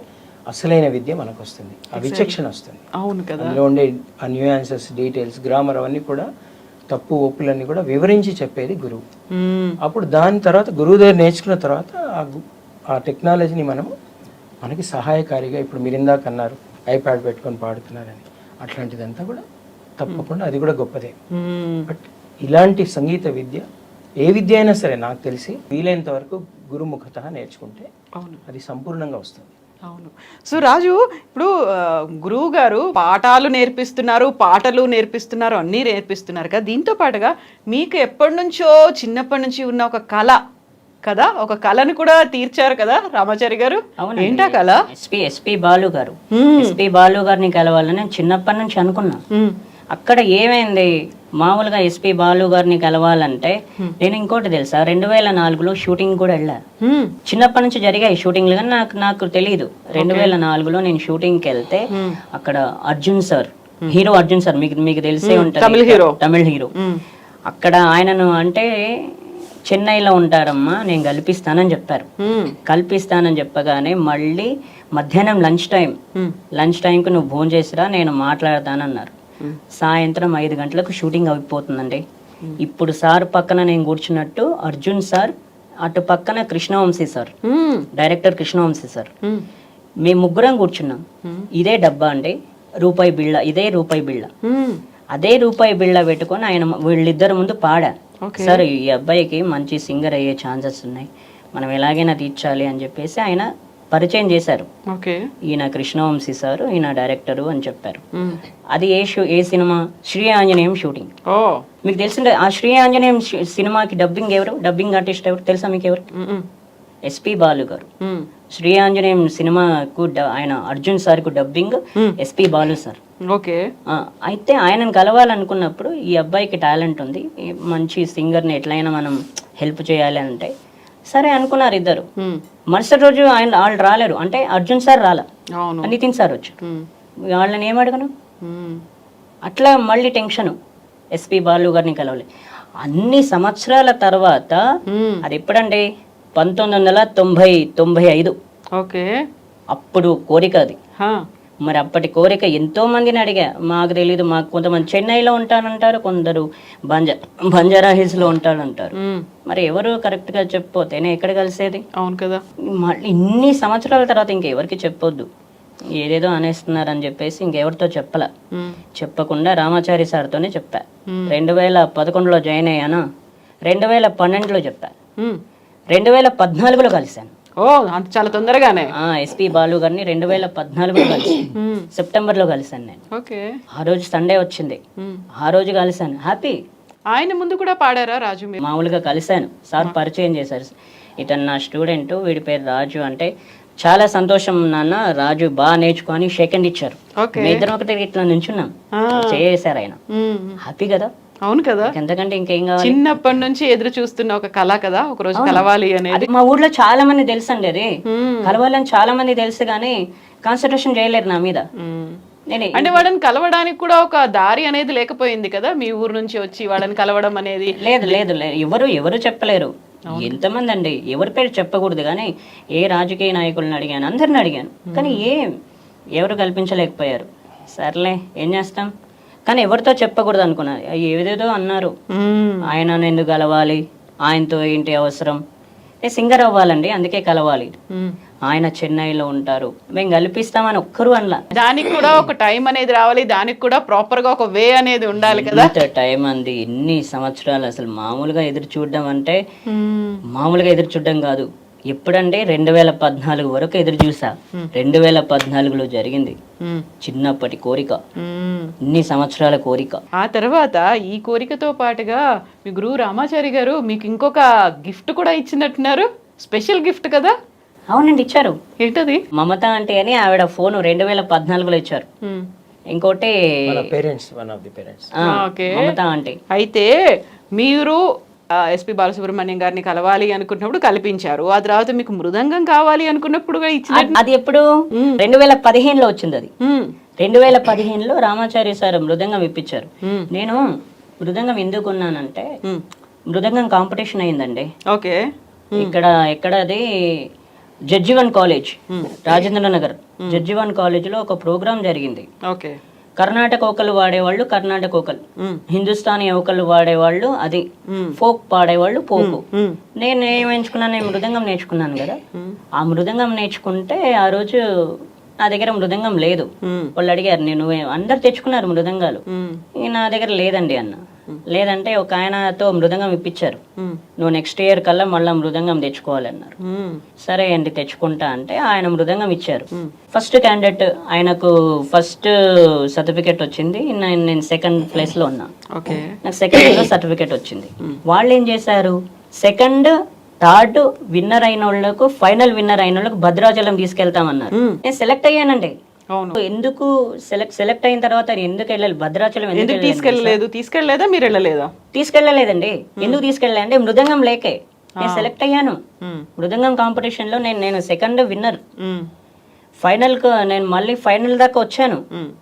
అసలైన విద్య మనకు వస్తుంది, ఆ విచక్షణ వస్తుంది. అవును కదా. అందులో ఉండే ఆ న్యూయాన్సెస్, డీటెయిల్స్, గ్రామర్ అవన్నీ కూడా, తప్పు ఒప్పులన్నీ కూడా వివరించి చెప్పేది గురువు. అప్పుడు దాని తర్వాత గురువు దగ్గర నేర్చుకున్న తర్వాత ఆ టెక్నాలజీని మనకి సహాయకారిగా, ఇప్పుడు మీరు ఇందాక అన్నారు ఐప్యాడ్ పెట్టుకొని పాడుతున్నారని, అట్లాంటిదంతా కూడా తప్పకుండా అది కూడా గొప్పదే. బట్ ఇలాంటి సంగీత విద్య, ఏ విద్య అయినా సరే నాకు తెలిసి వీలైనంత వరకు గురుముఖత నేర్చుకుంటే అది సంపూర్ణంగా వస్తుంది. అవును. సో రాజు, ఇప్పుడు గురువు గారు పాఠాలు నేర్పిస్తున్నారు, పాటలు నేర్పిస్తున్నారు, అన్నీ నేర్పిస్తున్నారు కదా. దీంతో పాటుగా మీకు ఎప్పటి నుంచో చిన్నప్పటి నుంచి ఉన్న ఒక కళ కదా, ఒక కళను కూడా తీర్చారు కదా రామాచారి గారు. ఏంటా కళ? ఎస్పి బాలు గారు. ఎస్పి బాలు గారిని కలవాలని నేను చిన్నప్పటి నుంచి అనుకున్నా. అక్కడ ఏమైంది, మామూలుగా ఎస్పి బాలు గారిని కలవాలంటే నేను ఇంకోటి తెలుసా, 2004లో షూటింగ్ కూడా వెళ్ళా. చిన్నప్పటి నుంచి జరిగాయి షూటింగ్లు, కానీ నాకు తెలియదు. 2004లో నేను షూటింగ్కి వెళ్తే అక్కడ Arjun sir, hero Arjun sir, మీకు తెలిసే ఉంటుంది, తమిళ హీరో. అక్కడ ఆయనను అంటే చెన్నైలో ఉంటారమ్మా, నేను కల్పిస్తానని చెప్పారు. కల్పిస్తానని చెప్పగానే మళ్ళీ మధ్యాహ్నం లంచ్ టైంకి నువ్వు భోజనం చేసిరా, నేను మాట్లాడతానన్నారు. సాయంత్రం 5 గంటలకు షూటింగ్ అయిపోతుందండి. ఇప్పుడు సార్ పక్కన నేను కూర్చున్నట్టు అర్జున్ సార్, అటు పక్కన Krishna Vamsi sir, director Krishna Vamsi sir, మేము ముగ్గురం కూర్చున్నాం. ఇదే డబ్బా అండి, రూపాయి బిళ్ళ, ఇదే రూపాయి బిళ్ళ, అదే రూపాయి బిళ్ళ పెట్టుకొని ఆయన వీళ్ళిద్దరు ముందు పాడా, సార్ ఈ అబ్బాయికి మంచి సింగర్ అయ్యే ఛాన్సెస్ ఉన్నాయి, మనం ఎలాగైనా తీర్చాలి అని చెప్పేసి ఆయన పరిచయం చేశారు. ఈయన కృష్ణవంశీ సార్, ఈయన డైరెక్టరు అని చెప్పారు. అది ఏ సినిమా? శ్రీ ఆంజనేయం షూటింగ్. మీకు తెలిసిందే, ఆ శ్రీ ఆంజనేయం సినిమాకి డబ్బింగ్ ఆర్టిస్ట్ ఎవరు తెలుసా మీకు? ఎవరు? ఎస్పి బాలు గారు. శ్రీ ఆంజనేయం సినిమాకు ఆయన అర్జున్ సార్ కు డబ్బింగ్ ఎస్పి బాలు సార్. అయితే ఆయనను కలవాలనుకున్నప్పుడు ఈ అబ్బాయికి టాలెంట్ ఉంది, మంచి సింగర్ని ఎట్లయినా మనం హెల్ప్ చేయాలి అంటే సరే అనుకున్నారు ఇద్దరు. మరుసటి రోజు వాళ్ళు రాలేరు, అంటే అర్జున్ సార్ రాలా, నితిన్ సార్ వచ్చి వాళ్ళని ఏమడగను. అట్లా మళ్ళీ టెన్షన్, ఎస్పి బాలు గారిని కలవలే. అన్ని సంవత్సరాల తర్వాత, అది ఎప్పుడంటే 1995. అప్పుడు కోరిక అది. మరి అప్పటి కోరిక ఎంతో మందిని అడిగా, మాకు తెలీదు, మాకు కొంతమంది చెన్నైలో ఉంటానంటారు, కొందరు బంజారా హిల్స్ లో ఉంటారంటారు. మరి ఎవరు కరెక్ట్ గా చెప్పిపోతేనే ఎక్కడ కలిసేది? అవును కదా. మళ్ళీ ఇన్ని సంవత్సరాల తర్వాత ఇంకెవరికి చెప్పొద్దు, ఏదేదో అనేస్తున్నారని చెప్పేసి ఇంకెవరితో చెప్పకుండా రామాచారి సార్తోనే చెప్పా. 2011లో జాయిన్ అయ్యాను, 2012లో చెప్పా, 2014లో కలిశాను. చాలా తొందరగానే. ఎస్పి బాలు గారిని 2014లో కలిసాను, సెప్టెంబర్ లో కలిసాను నేను. ఆ రోజు సండే వచ్చింది, ఆ రోజు కలిసాను, హ్యాపీ. ఆయన ముందు కూడా పాడారా రాజు? మామూలుగా కలిశాను, సార్ పరిచయం చేశారు, ఇతను నా స్టూడెంట్, వీడి పేరు రాజు అంటే, చాలా సంతోషం నాన్న, రాజు బాగా నేర్చుకొని షేక్ హ్యాండ్ ఇచ్చారు. ఇద్దరం ఒకటి ఇట్లా నుంచున్నాం, చేశారు ఆయన, హ్యాపీ కదా. అవును కదా, ఎంతకంటే ఇంకేం కావాలి. చిన్నప్పటి నుంచి ఎదురు చూస్తున్న ఒక కళ కదా, ఒక రోజు కలవాలి అనేది. మా ఊర్లో చాలా మంది తెలుసు అండి, అది కలవాలని చాలా మంది తెలుసు, కానీ కాన్సన్ట్రేషన్ చేయలేరు నా మీద. అంటే వాళ్ళని కలవడానికి కూడా ఒక దారి అనేది లేకపోయింది కదా, మీ ఊరు నుంచి వచ్చి వాళ్ళని కలవడం అనేది. లేదు, ఎవరు చెప్పలేరు. ఎంతమంది అండి, ఎవరి పేరు చెప్పకూడదు, కానీ ఏ రాజకీయ నాయకులను అడిగాను, అందరిని అడిగాను, కానీ ఎవరు కల్పించలేకపోయారు. సర్లే ఏం చేస్తాం, కానీ ఎవరితో చెప్పకూడదు అనుకున్నారు. ఏదేదో అన్నారు, ఆయన ఎందుకు కలవాలి, ఆయనతో ఏంటి అవసరం, నేను సింగర్ అవ్వాలండి అందుకే కలవాలి, ఆయన చెన్నైలో ఉంటారు, మేము కల్పిస్తామని ఒక్కరు అనలా. దానికి కూడా ఒక టైం అనేది రావాలి, దానికి కూడా ప్రాపర్ గా ఒక వే అనేది ఉండాలి కదా. టైం అంది, ఇన్ని సంవత్సరాలు అసలు మామూలుగా ఎదురు చూడడం అంటే, మామూలుగా ఎదురు చూడడం కాదు. ఎప్పుడంటే 2014 వరకు ఎదురు చూసా, 2014లో జరిగింది చిన్నప్పటి కోరిక, ఇన్ని సంవత్సరాల కోరిక. ఆ తర్వాత ఈ కోరికతో పాటుగా మీ గురువు రామాచారి గారు మీకు ఇంకొక గిఫ్ట్ కూడా ఇచ్చినట్టున్నారు, స్పెషల్ గిఫ్ట్ కదా. అవునండి ఇచ్చారు. ఏంటది? మమత అంటే అని ఆవిడ ఫోన్ 2014లో ఇచ్చారు. ఇంకోటి మన parents, one of the parents. Okay. Mamata అంటే అయితే మీరు ఎస్పి బాలసుబ్రహ్మణ్యం గారిని కలవాలి అనుకున్నప్పుడు కల్పించారు, ఆ తర్వాత మీకు మృదంగం కావాలి అనుకున్నప్పుడు ఇచ్చిన అది ఎప్పుడు 2015లో వచ్చింది. అది 2015లో రామాచారి సార్ మృదంగం ఇప్పించారు. నేను మృదంగం ఎందుకు ఉన్నానంటే మృదంగం కాంపిటీషన్ అయిందండి. ఓకే. ఎక్కడ అది జడ్జివన్ కాలేజ్, రాజేంద్ర నగర్ జడ్జివన్ కాలేజ్ లో ఒక ప్రోగ్రామ్ జరిగింది. ఓకే. కర్ణాటక ఒకళ్ళు వాడేవాళ్ళు కర్ణాటక ఒకళ్ళు, హిందుస్థానీ ఒకళ్ళు వాడేవాళ్ళు అది ఫోక్ పాడేవాళ్ళు పోకు. నేను ఏం ఎంచుకున్నాను, నేను మృదంగం నేర్చుకున్నాను కదా. ఆ మృదంగం నేర్చుకుంటే ఆ రోజు నా దగ్గర మృదంగం లేదు. వాళ్ళు అడిగారు, నేను అందరు తెచ్చుకున్నారు మృదంగాలు, నా దగ్గర లేదండి అన్న. లేదంటే ఒక ఆయనతో మృదంగం ఇప్పించారు. నువ్వు నెక్స్ట్ ఇయర్ కల్లా మళ్ళీ మృదంగం తెచ్చుకోవాలన్నారు. సరే అండి తెచ్చుకుంటా అంటే ఆయన మృదంగం ఇచ్చారు. ఫస్ట్ క్యాండిడేట్, ఆయనకు ఫస్ట్ సర్టిఫికెట్ వచ్చింది, నేను సెకండ్ ప్లేస్ లో ఉన్నా. నాకు సెకండ్ లో సర్టిఫికెట్ వచ్చింది. వాళ్ళు ఏం చేశారు, సెకండ్ థర్డ్ విన్నర్ అయిన వాళ్ళకు, ఫైనల్ విన్నర్ అయిన వాళ్ళకు భద్రాచలం తీసుకెళ్తామన్నారు. నేను సెలెక్ట్ అయ్యానండి. ఎందుకు సెలెక్ట్ అయిన తర్వాత ఎందుకు వెళ్ళాలి భద్రాచలం? ఎందుకు తీసుకెళ్ళలేదా? మీరు వెళ్ళలేదా? తీసుకెళ్ళలేదండి. ఎందుకు తీసుకెళ్ళలే అంటే మృదంగం లేకే. నేను సెలెక్ట్ అయ్యాను మృదంగం కాంపిటీషన్ లో. నేను సెకండ్ విన్నర్. ఫైనల్ కు నేను మళ్ళీ ఫైనల్ దాకా వచ్చాను,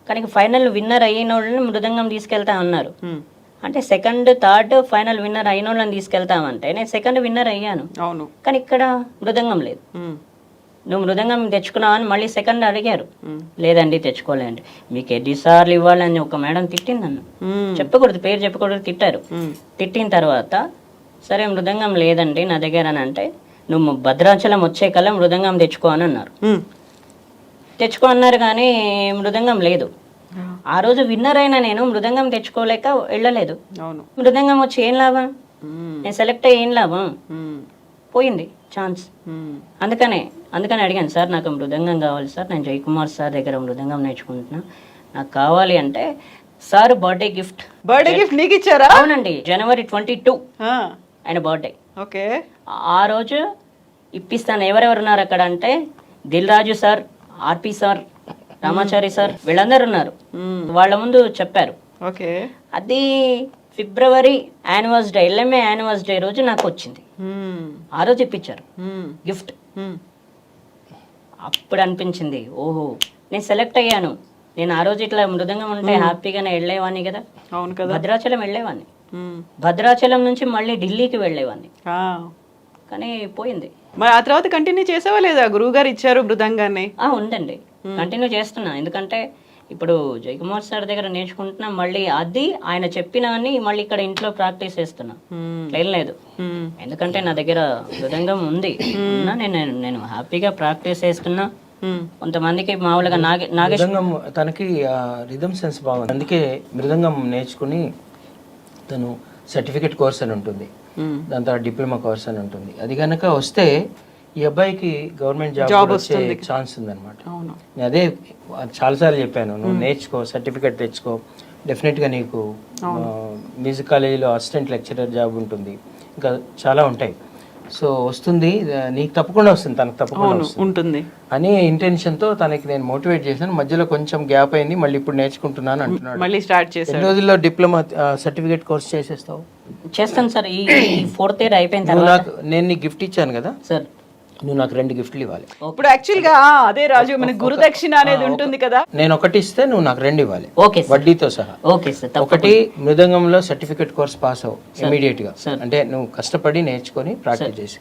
కానీ ఫైనల్ విన్నర్ అయిన వాళ్ళని మృదంగం తీసుకెళ్తా అన్నారు. అంటే సెకండ్ థర్డ్ ఫైనల్ విన్నర్ అయిన వాళ్ళని తీసుకెళ్తామంటే నేను సెకండ్ విన్నర్ అయ్యాను. కానీ ఇక్కడ మృదంగం లేదు. నువ్వు మృదంగం తెచ్చుకున్నావు అని మళ్ళీ సెకండ్ అడిగారు. లేదండి తెచ్చుకోలేండి. మీకు ఎన్నిసార్లు ఇవ్వాలని ఒక మేడం తిట్టింది నన్ను. చెప్పకూడదు, పేరు చెప్పకూడదు, తిట్టారు. తిట్టిన తర్వాత సరే మృదంగం లేదండి నా దగ్గర అని అంటే, నువ్వు భద్రాచలం వచ్చే కల్లా మృదంగం తెచ్చుకో అని అన్నారు. తెచ్చుకో అన్నారు కానీ మృదంగం లేదు. ఆ రోజు విన్నర్ అయినా నేను మృదంగం తెచ్చుకోలేక వెళ్ళలేదు. మృదంగం వచ్చి ఏం లాభం, నేను సెలెక్ట్ అయ్యి ఏం లాభం, పోయింది ఛాన్స్. అందుకని అడిగాను, సార్ నాకు మృదంగం కావాలి సార్, నేను జయకుమార్ సార్ దగ్గర మృదంగం నేర్చుకుంటున్నా, నాకు కావాలి అంటే సార్ బర్త్డే గిఫ్ట్ నీకు ఇచ్చారా? అవునండి, January 22 ఆయన బర్త్డే. ఓకే. ఆ రోజు ఇప్పిస్తాను. ఎవరెవరు ఉన్నారు అక్కడ అంటే Dil Raju sir, RP sir, Ramachari sir, వీళ్ళందరూ ఉన్నారు. వాళ్ళ ముందు చెప్పారు. ఓకే. అది ఫిబ్రవరి anniversary day, LMA anniversary day రోజు నాకు వచ్చింది. ఆ రోజు ఇప్పించారు గిఫ్ట్. అప్పుడు అనిపించింది, ఓహో నేను సెలెక్ట్ అయ్యాను. నేను ఆ రోజు ఇట్లా మృదంగం ఉంటే హ్యాపీగానే వెళ్ళేవాడిని కదా. అవును కదా. భద్రాచలం వెళ్ళేవాడిని, భద్రాచలం నుంచి మళ్ళీ ఢిల్లీకి వెళ్ళేవాడిని, కానీ పోయింది. మరి ఆ తర్వాత కంటిన్యూ చేసావా లేదా? గురువు గారు ఇచ్చారు మృదంగాన్ని. ఉందండి, కంటిన్యూ చేస్తున్నా. ఎందుకంటే ఇప్పుడు జయకుమార్ సార్ దగ్గర నేర్చుకుంటున్నా, మళ్ళీ అది ఆయన చెప్పినవన్నీ మళ్ళీ ఇక్కడ ఇంట్లో ప్రాక్టీస్ చేస్తున్నా. ఏం లేదు, ఎందుకంటే నా దగ్గర మృదంగం ఉంది, నేను హ్యాపీగా ప్రాక్టీస్ చేస్తున్నా. కొంతమందికి మామూలుగా మృదంగం తనకి రిథమ్ సెన్స్ బాగుంది, అందుకే మృదంగం నేర్చుకుని తను సర్టిఫికెట్ కోర్స్ అని ఉంటుంది, దాని తర్వాత డిప్లొమా కోర్స్ అని ఉంటుంది. అది కనుక వస్తే ఈ అబ్బాయికి గవర్నమెంట్ జాబ్ వచ్చే ఛాన్స్ ఉందన్నమాట. నేను అదే చాలాసార్లు చెప్పాను, నువ్వు నేర్చుకో, సర్టిఫికెట్ తెచ్చుకో, డెఫినెట్గా నీకు మ్యూజిక్ కాలేజీలో అసిస్టెంట్ లెక్చరర్ జాబ్ ఉంటుంది, ఇంకా చాలా ఉంటాయి. సో వస్తుంది, నీకు తప్పకుండా వస్తుంది, తనకు తప్పకుండా ఉంటుంది అని ఇంటెన్షన్తో తనకి నేను మోటివేట్ చేశాను. మధ్యలో కొంచెం గ్యాప్ అయింది, మళ్ళీ ఇప్పుడు నేర్చుకుంటున్నాను అంటున్నాడు. మళ్ళీ స్టార్ట్ చేశాను. ఎన్ని రోజుల్లో డిప్లొమా సర్టిఫికేట్ కోర్స్ చేసేస్తావు? చేస్తాను సార్, ఈ 4th year అయిపోయిన తర్వాత. నేను నీకు గిఫ్ట్ ఇచ్చాను కదా సార్, నువ్వు నాకు 2 గిఫ్ట్లు ఇవ్వాలి. ఇప్పుడు యాక్చువల్ గా అదే రాజు, మన గురుదక్షిణ అనేది ఉంటుంది కదా. నేను ఒకటి ఇస్తే నువ్వు నాకు 2 ఇవ్వాలి, ఓకే వడ్డీతో సహా. Okay sir. ఒకటి మృదంగంలో సర్టిఫికెట్ కోర్స్ పాస్ అవ్వు ఇమీడియట్ గా, అంటే నువ్వు కష్టపడి నేర్చుకొని ప్రాక్టీస్ చేసి.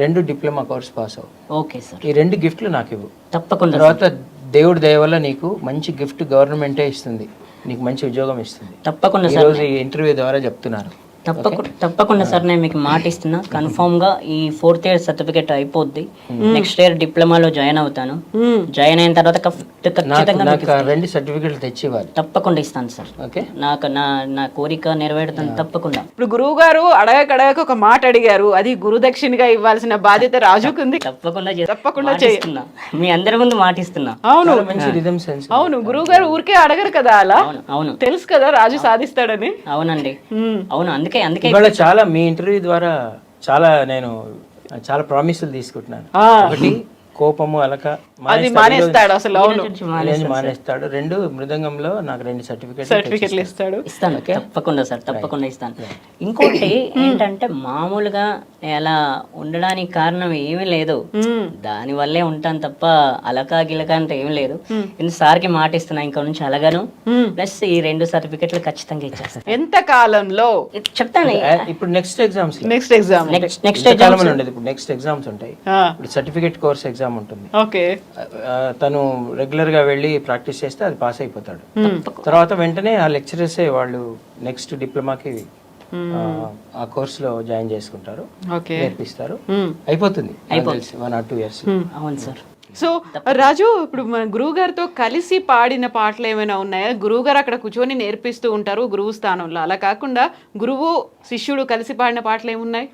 2 డిప్లొమా కోర్స్ పాస్ అవ్వు. Okay sir. ఈ 2 గిఫ్ట్లు నాకు ఇవ్వు తప్పకుండా. తర్వాత దేవుడి దయ వల్ల నీకు మంచి గిఫ్ట్ గవర్నమెంటే ఇస్తుంది, నీకు మంచి ఉద్యోగం ఇస్తుంది. తప్పకుండా ఈ రోజు ఈ ఇంటర్వ్యూ ద్వారా చెప్తున్నారు. తప్పకుండా సార్, నేను మీకు మాట ఇస్తున్నా, కన్ఫర్మ్ గా ఈ 4th year సర్టిఫికేట్ అయిపోద్ది. నెక్స్ట్ ఇయర్ డిప్లొమాలో జాయిన్ అవుతాను. జాయిన్ అయిన తర్వాత ఖచ్చితంగా 2 సర్టిఫికేట్లు తెచ్చి ఇవ్వాలి. తప్పకుండా ఇస్తాను సార్. ఓకే, నా కోరిక నెరవేరుతాను తప్పకుండా. ఇప్పుడు గురువు గారు అడగక ఒక మాట అడిగారు, అది గురుదక్షిణగా ఇవ్వాల్సిన బాధ్యత రాజుకు ఉంది. తప్పకుండా చేస్తున్నా, మీ అందరి ముందు మాటిస్తున్నా. అవును, మంచి రిథమ్ సెన్స్. అవును, గురువు గారు ఊరికే అడగరు కదా అలా. అవును, తెలుసు కదా రాజు సాధిస్తాడని. అవునండి, అవును. అందుకే చాలా మీ ఇంటర్వ్యూ ద్వారా నేను చాలా ప్రామిసులు తీసుకుంటున్నాను. ఒకటి, కోపము అలక అది మానేస్తాడు అసలు. అవును, మానేస్తాడు. 2 మృదంగంలో నాకు 2 సర్టిఫికెట్లు ఇస్తాడు. ఇస్తాను, తప్పకుండా సార్, తప్పకుండా ఇస్తాను. ఇంకోటి ఏంటంటే మామూలుగా అలా ఉండడానికి కారణం ఏమీ లేదు, దాని వల్లే ఉంటాను తప్ప అలకా గిలక అంటే ఏమీ లేదు. సార్కి మాట ఇస్తున్నా ఇంకా నుంచి అలగను, ప్లస్ ఈ 2 సర్టిఫికెట్లు ఖచ్చితంగా ఇచ్చేస్తాను. ఎంత కాలంలో ఇప్పుడు చెప్తాను. నెక్స్ట్ ఎగ్జామ్ నెక్స్ట్ ఎగ్జామ్ ఉండదు, ఇప్పుడు నెక్స్ట్ ఎగ్జామ్స్ ఉంటాయి. ఇప్పుడు సర్టిఫికేట్ కోర్స్ ఎగ్జామ్ ఉంటుంది. ఓకే, తను రెగ్యులర్ గా వెళ్ళి ప్రాక్టీస్ చేస్తే అది పాస్ అయిపోతాడు. తర్వాత వెంటనే ఆ లెక్చరర్సే వాళ్ళు నెక్స్ట్ డిప్లొమాకి ఆ కోర్స్ లో జాయిన్ చేసుకుంటారు, నేర్పిస్తారు, అయిపోతుంది 1 or 2 years. అవును సార్. సో రాజు, ఇప్పుడు మన గురువు గారితో కలిసి పాడిన పాటలు ఏమైనా ఉన్నాయా? గురువు గారు అక్కడ కూర్చొని నేర్పిస్తూ ఉంటారు గురువు స్థానంలో, అలా కాకుండా గురువు శిష్యుడు కలిసి పాడిన పాటలు ఏమున్నాయి?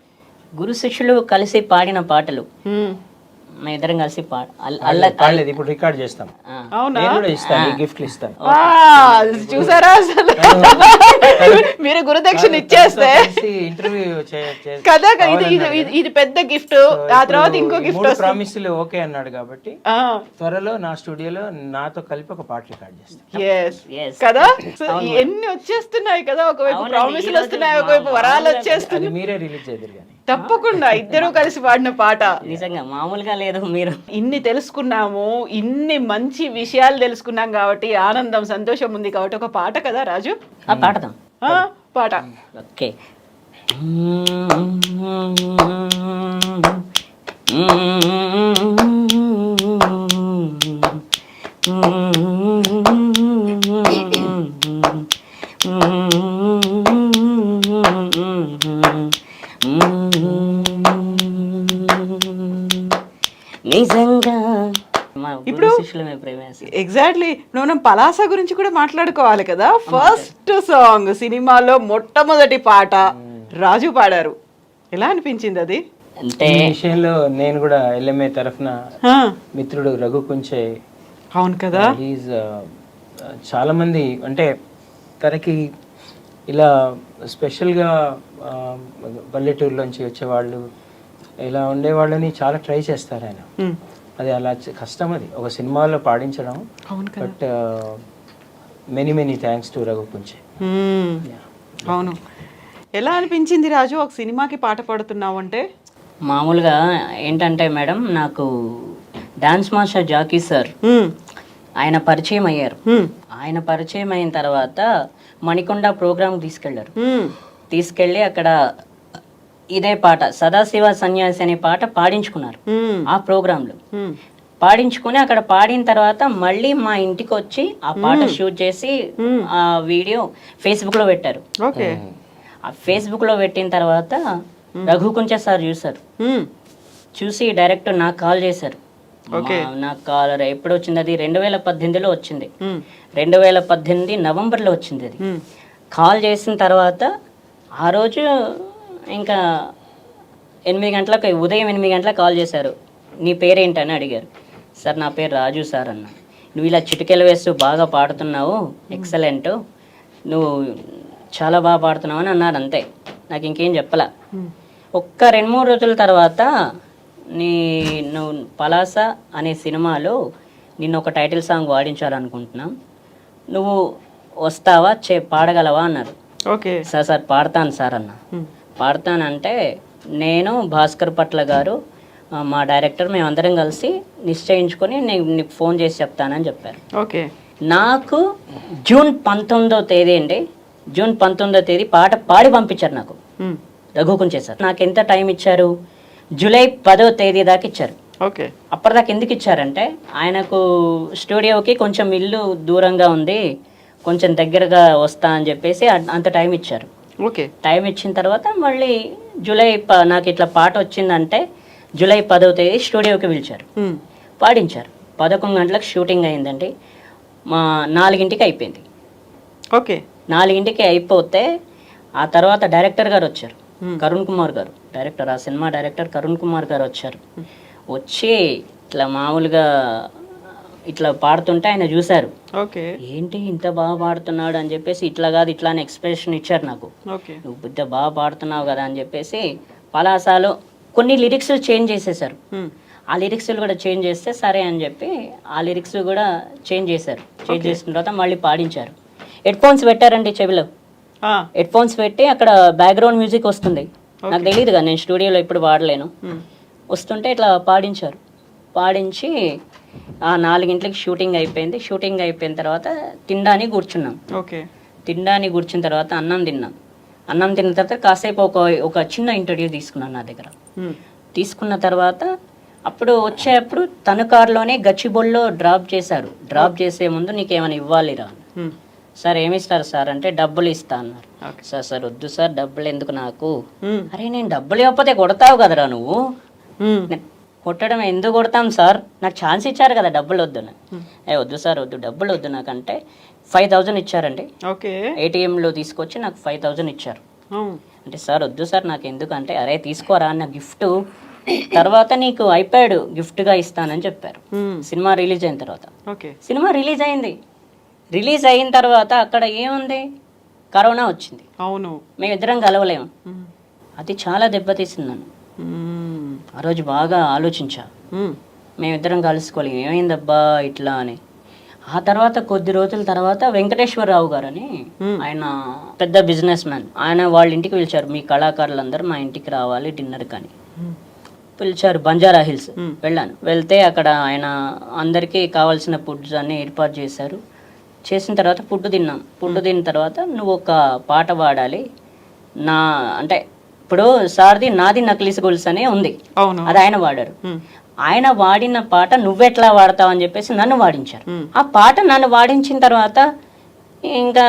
గురు శిష్యులు కలిసి పాడిన పాటలు మా ఇద్దరం కలిసి పాడలేదు, ఇప్పుడు రికార్డ్ చేస్తాం. అవునా? నేను కూడా ఇస్తాను, గిఫ్ట్లు ఇస్తాను. చూసారా అసలు మీరు గురుదక్షిణ ఇచ్చేస్తే ఇంటర్వ్యూ కదా, ఇది పెద్ద గిఫ్ట్. ఆ తర్వాత ఇంకో గిఫ్ట్ ప్రామిస్లు ఓకే అన్నాడు కాబట్టి త్వరలో నా స్టూడియోలో నాతో కలిపి ఒక పాట రికార్డ్ చేస్తాను కదా. ఎన్ని వచ్చేస్తున్నాయి కదా, ఒకవైపు ప్రామిస్లు వస్తున్నాయి, ఒకవైపు వరాలు వచ్చేస్తున్నాయి. మీరే రిలీజ్ చేద్దరు కానీ తప్పకుండా ఇద్దరు కలిసి పాడిన పాట నిజంగా మామూలుగా లేదు. మీరు ఇన్ని తెలుసుకున్నాము, ఇన్ని మంచి విషయాలు తెలుసుకున్నాం కాబట్టి ఆనందం, సంతోషం ఉంది కాబట్టి ఒక పాట కదా రాజు, పాడదాం. పాట. ఓకే. నిజంగా ఇప్పుడు ఎగ్జాక్ట్లీ మనం పలాస గురించి కూడా మాట్లాడుకోవాలి కదా. ఫస్ట్ సాంగ్ సినిమాలో మొట్టమొదటి పాట రాజు పాడారు, ఎలా అనిపించింది అది? అంటే ఈ విషయంలో నేను కూడా ఎల్ఎంఏ తరఫున మిత్రుడు రఘు కుంచే, అవును కదా, చాలా మంది అంటే తనకి ఇలా స్పెషల్గా పల్లెటూరులోంచి వచ్చేవాళ్ళు ఇలా ఉండేవాళ్ళని చాలా ట్రై చేస్తారు ఆయన. అది అలా కష్టం, అది ఒక సినిమాలో పాడించడం. But many thanks to Raghu Kunche. అవును. ఎలా అనిపించింది రాజు ఒక సినిమాకి పాట పాడుతున్నావు అంటే? మామూలుగా ఏంటంటే మేడం, నాకు డాన్స్ మాస్టర్ జాకీ సార్ ఆయన పరిచయం అయ్యారు. ఆయన పరిచయం అయిన తర్వాత మణికొండ ప్రోగ్రామ్ తీసుకెళ్ళి అక్కడ ఇదే పాట సదాశివ సన్యాసి అనే పాట పాడించుకున్నారు. ఆ ప్రోగ్రాంలో పాడించుకుని అక్కడ పాడిన తర్వాత మళ్ళీ మా ఇంటికి వచ్చి ఆ పాట షూట్ చేసి ఆ వీడియో ఫేస్బుక్ లో పెట్టారు. ఆ ఫేస్బుక్ లో పెట్టిన తర్వాత రఘు కుంచే సార్ చూసారు, చూసి డైరెక్ట్ నాకు కాల్ చేశారు. నాకు కాల్ ఎప్పుడు వచ్చింది? అది 2018లో వచ్చింది. 2018 నవంబర్లో వచ్చింది అది. కాల్ చేసిన తర్వాత ఆ రోజు ఇంకా 8 గంటలకు, ఉదయం 8 గంటలకు కాల్ చేశారు. నీ పేరేంటని అడిగారు. సార్ నా పేరు రాజు సార్ అన్న. నువ్వు ఇలా చిటికెలు వేస్తూ బాగా పాడుతున్నావు, ఎక్సలెంట్, నువ్వు చాలా బాగా పాడుతున్నావు అని అన్నారు. అంతే, నాకు ఇంకేం చెప్పలా. ఒక్క 2-3 రోజుల తర్వాత నువ్వు పలాస అనే సినిమాలో నిన్ను ఒక టైటిల్ సాంగ్ వాడించాలనుకుంటున్నాం, నువ్వు వస్తావా, పాడగలవా అన్నారు. సార్ పాడతాను సార్ అన్న. పాడతానంటే నేను, భాస్కర్ పట్ల గారు, మా డైరెక్టర్, మేమందరం కలిసి నిశ్చయించుకొని నీకు ఫోన్ చేసి చెప్తానని చెప్పారు. నాకు జూన్ 19వ తేదీ అండి, జూన్ 19వ తేదీ పాట పాడి పంపించారు నాకు రఘు కుంచే సార్. నాకు ఎంత టైం ఇచ్చారు? జూలై 10వ తేదీ దాకా ఇచ్చారు. అప్పటిదాకా ఎందుకు ఇచ్చారంటే ఆయనకు స్టూడియోకి కొంచెం ఇల్లు దూరంగా ఉంది, కొంచెం దగ్గరగా వస్తా అని చెప్పేసి అంత టైం ఇచ్చారు. టైం ఇచ్చిన తర్వాత మళ్ళీ నాకు ఇట్లా పాట వచ్చిందంటే జూలై 10వ తేదీ స్టూడియోకి పిలిచారు, పాడించారు. 11 గంటలకు షూటింగ్ అయిందండి. మా 4ంటికి అయిపోయింది. 4ంటికి అయిపోతే ఆ తర్వాత డైరెక్టర్ గారు వచ్చారు, కరుణ్ కుమార్ గారు, డైరెక్టర్, ఆ సినిమా డైరెక్టర్ కరుణ్ కుమార్ గారు వచ్చారు. వచ్చి ఇట్లా మామూలుగా ఇట్లా పాడుతుంటే ఆయన చూశారు, ఏంటి ఇంత బాగా పాడుతున్నాడు అని చెప్పేసి, ఇట్లా కాదు ఇట్లా అని ఎక్స్ప్రెషన్ ఇచ్చారు నాకు. నువ్వు ఇంత బాగా పాడుతున్నావు కదా అని చెప్పేసి పలాసాలో కొన్ని లిరిక్స్ చేంజ్ చేసేసారు. ఆ లిరిక్స్ కూడా చేంజ్ చేస్తే సరే అని చెప్పి ఆ లిరిక్స్ కూడా చేంజ్ చేశారు. చేంజ్ చేసిన తర్వాత మళ్ళీ పాడించారు. హెడ్ ఫోన్స్ పెట్టారండి చెవిలో. హెడ్ ఫోన్స్ పెట్టి అక్కడ బ్యాక్గ్రౌండ్ మ్యూజిక్ వస్తుంది. నాకు తెలియదు కదా, నేను స్టూడియోలో ఎప్పుడు వాడలేను. వస్తుంటే ఇట్లా పాడించారు. పాడించి ఆ 4 గంటలకి షూటింగ్ అయిపోయింది. షూటింగ్ అయిపోయిన తర్వాత తినడానికి కూర్చున్నాం. తినడానికి కూర్చున్న తర్వాత అన్నం తిన్నాం. అన్నం తిన్న తర్వాత కాసేపు ఒక చిన్న ఇంటర్వ్యూ తీసుకున్నాను నా దగ్గర. తీసుకున్న తర్వాత అప్పుడు వచ్చేటప్పుడు తన కారులోనే గచ్చిబొల్లో డ్రాప్ చేశారు. డ్రాప్ చేసే ముందు నీకేమైనా ఇవ్వాలిరా. సార్ ఏమి ఇస్తారు సార్ అంటే డబ్బులు ఇస్తా అన్నారు. సార్ వద్దు సార్, డబ్బులు ఎందుకు నాకు. అరే నేను డబ్బులు ఇవ్వకపోతే కొడతావు కదరా నువ్వు. కొట్టడం ఎందుకు కొడతాం సార్, నాకు ఛాన్స్ ఇచ్చారు కదా, డబ్బులు వద్దు. వద్దు సార్ వద్దు, డబ్బులు వద్దు నాకంటే 5,000 ఇచ్చారండి. ఏటీఎంలో తీసుకొచ్చి నాకు 5,000 ఇచ్చారు. అంటే సార్ వద్దు సార్ నాకు ఎందుకంటే, అరే తీసుకోరా నా గిఫ్ట్, తర్వాత నీకు ఐప్యాడ్ గిఫ్ట్గా ఇస్తానని చెప్పారు. సినిమా రిలీజ్ అయిన తర్వాత. సినిమా రిలీజ్ అయింది. రిలీజ్ అయిన తర్వాత అక్కడ ఏముంది, కరోనా వచ్చింది. అవును, మేమిద్దరం కలవలేము. అది చాలా దెబ్బతీసింది నన్ను. ఆ రోజు బాగా ఆలోచించా, మేమిద్దరం కలుసుకోలేము, ఏమైందబ్బా ఇట్లా అని. ఆ తర్వాత కొద్ది రోజుల తర్వాత వెంకటేశ్వరరావు గారు అని, ఆయన పెద్ద బిజినెస్ మ్యాన్, ఆయన వాళ్ళ ఇంటికి పిలిచారు. మీ కళాకారులందరూ మా ఇంటికి రావాలి డిన్నర్ కానీ పిలిచారు. బంజారా హిల్స్ వెళ్ళాను. వెళ్తే అక్కడ ఆయన అందరికీ కావాల్సిన ఫుడ్స్ అన్ని ఏర్పాటు చేశారు. చేసిన తర్వాత ఫుడ్ తిన్నాం. ఫుడ్ తిన్న తర్వాత నువ్వు ఒక పాట పాడాలి నా అంటే, ఇప్పుడు సార్ది నాది నక్లీస్ గొలుసు అనే ఉంది, అది ఆయన వాడారు. ఆయన వాడిన పాట నువ్వెట్లా వాడతావు అని చెప్పేసి నన్ను వాడించారు. ఆ పాట నన్ను వాడించిన తర్వాత ఇంకా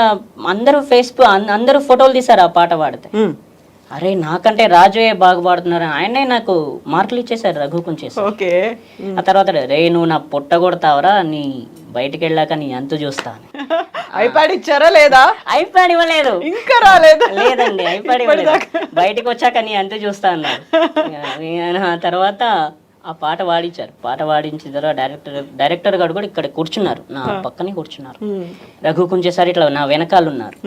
అందరూ ఫోటోలు తీశారు ఆ పాట వాడితే. అరే నాకంటే రాజుయే బాగా పాడుతున్నారు, ఆయనే నాకు మార్కులు ఇచ్చేసారు, రఘుకుని చేశారు. ఆ తర్వాత రే నువ్వు నా పొట్ట కొడతావరా, నీ బయటికి వెళ్ళాక నీ అంత చూస్తా. ఐప్యాడ్ ఇచ్చారా లేదా? ఐప్యాడ్ ఇవ్వలేదు, ఇంకా రాలేదు. లేదండి, ఐప్యాడ్ ఇవ్వలేదు. బయటికి వచ్చాక నీ అంత చూస్తా అన్నారు. ఆ తర్వాత ఆ పాట వాడించారు. పాట వాడించిన తర్వాత డైరెక్టర్ గారు కూడా ఇక్కడ కూర్చున్నారు, నా పక్కనే కూర్చున్నారు. రఘుకుంచే సార్ ఇట్లా నా వెనకాల ఉన్నారు.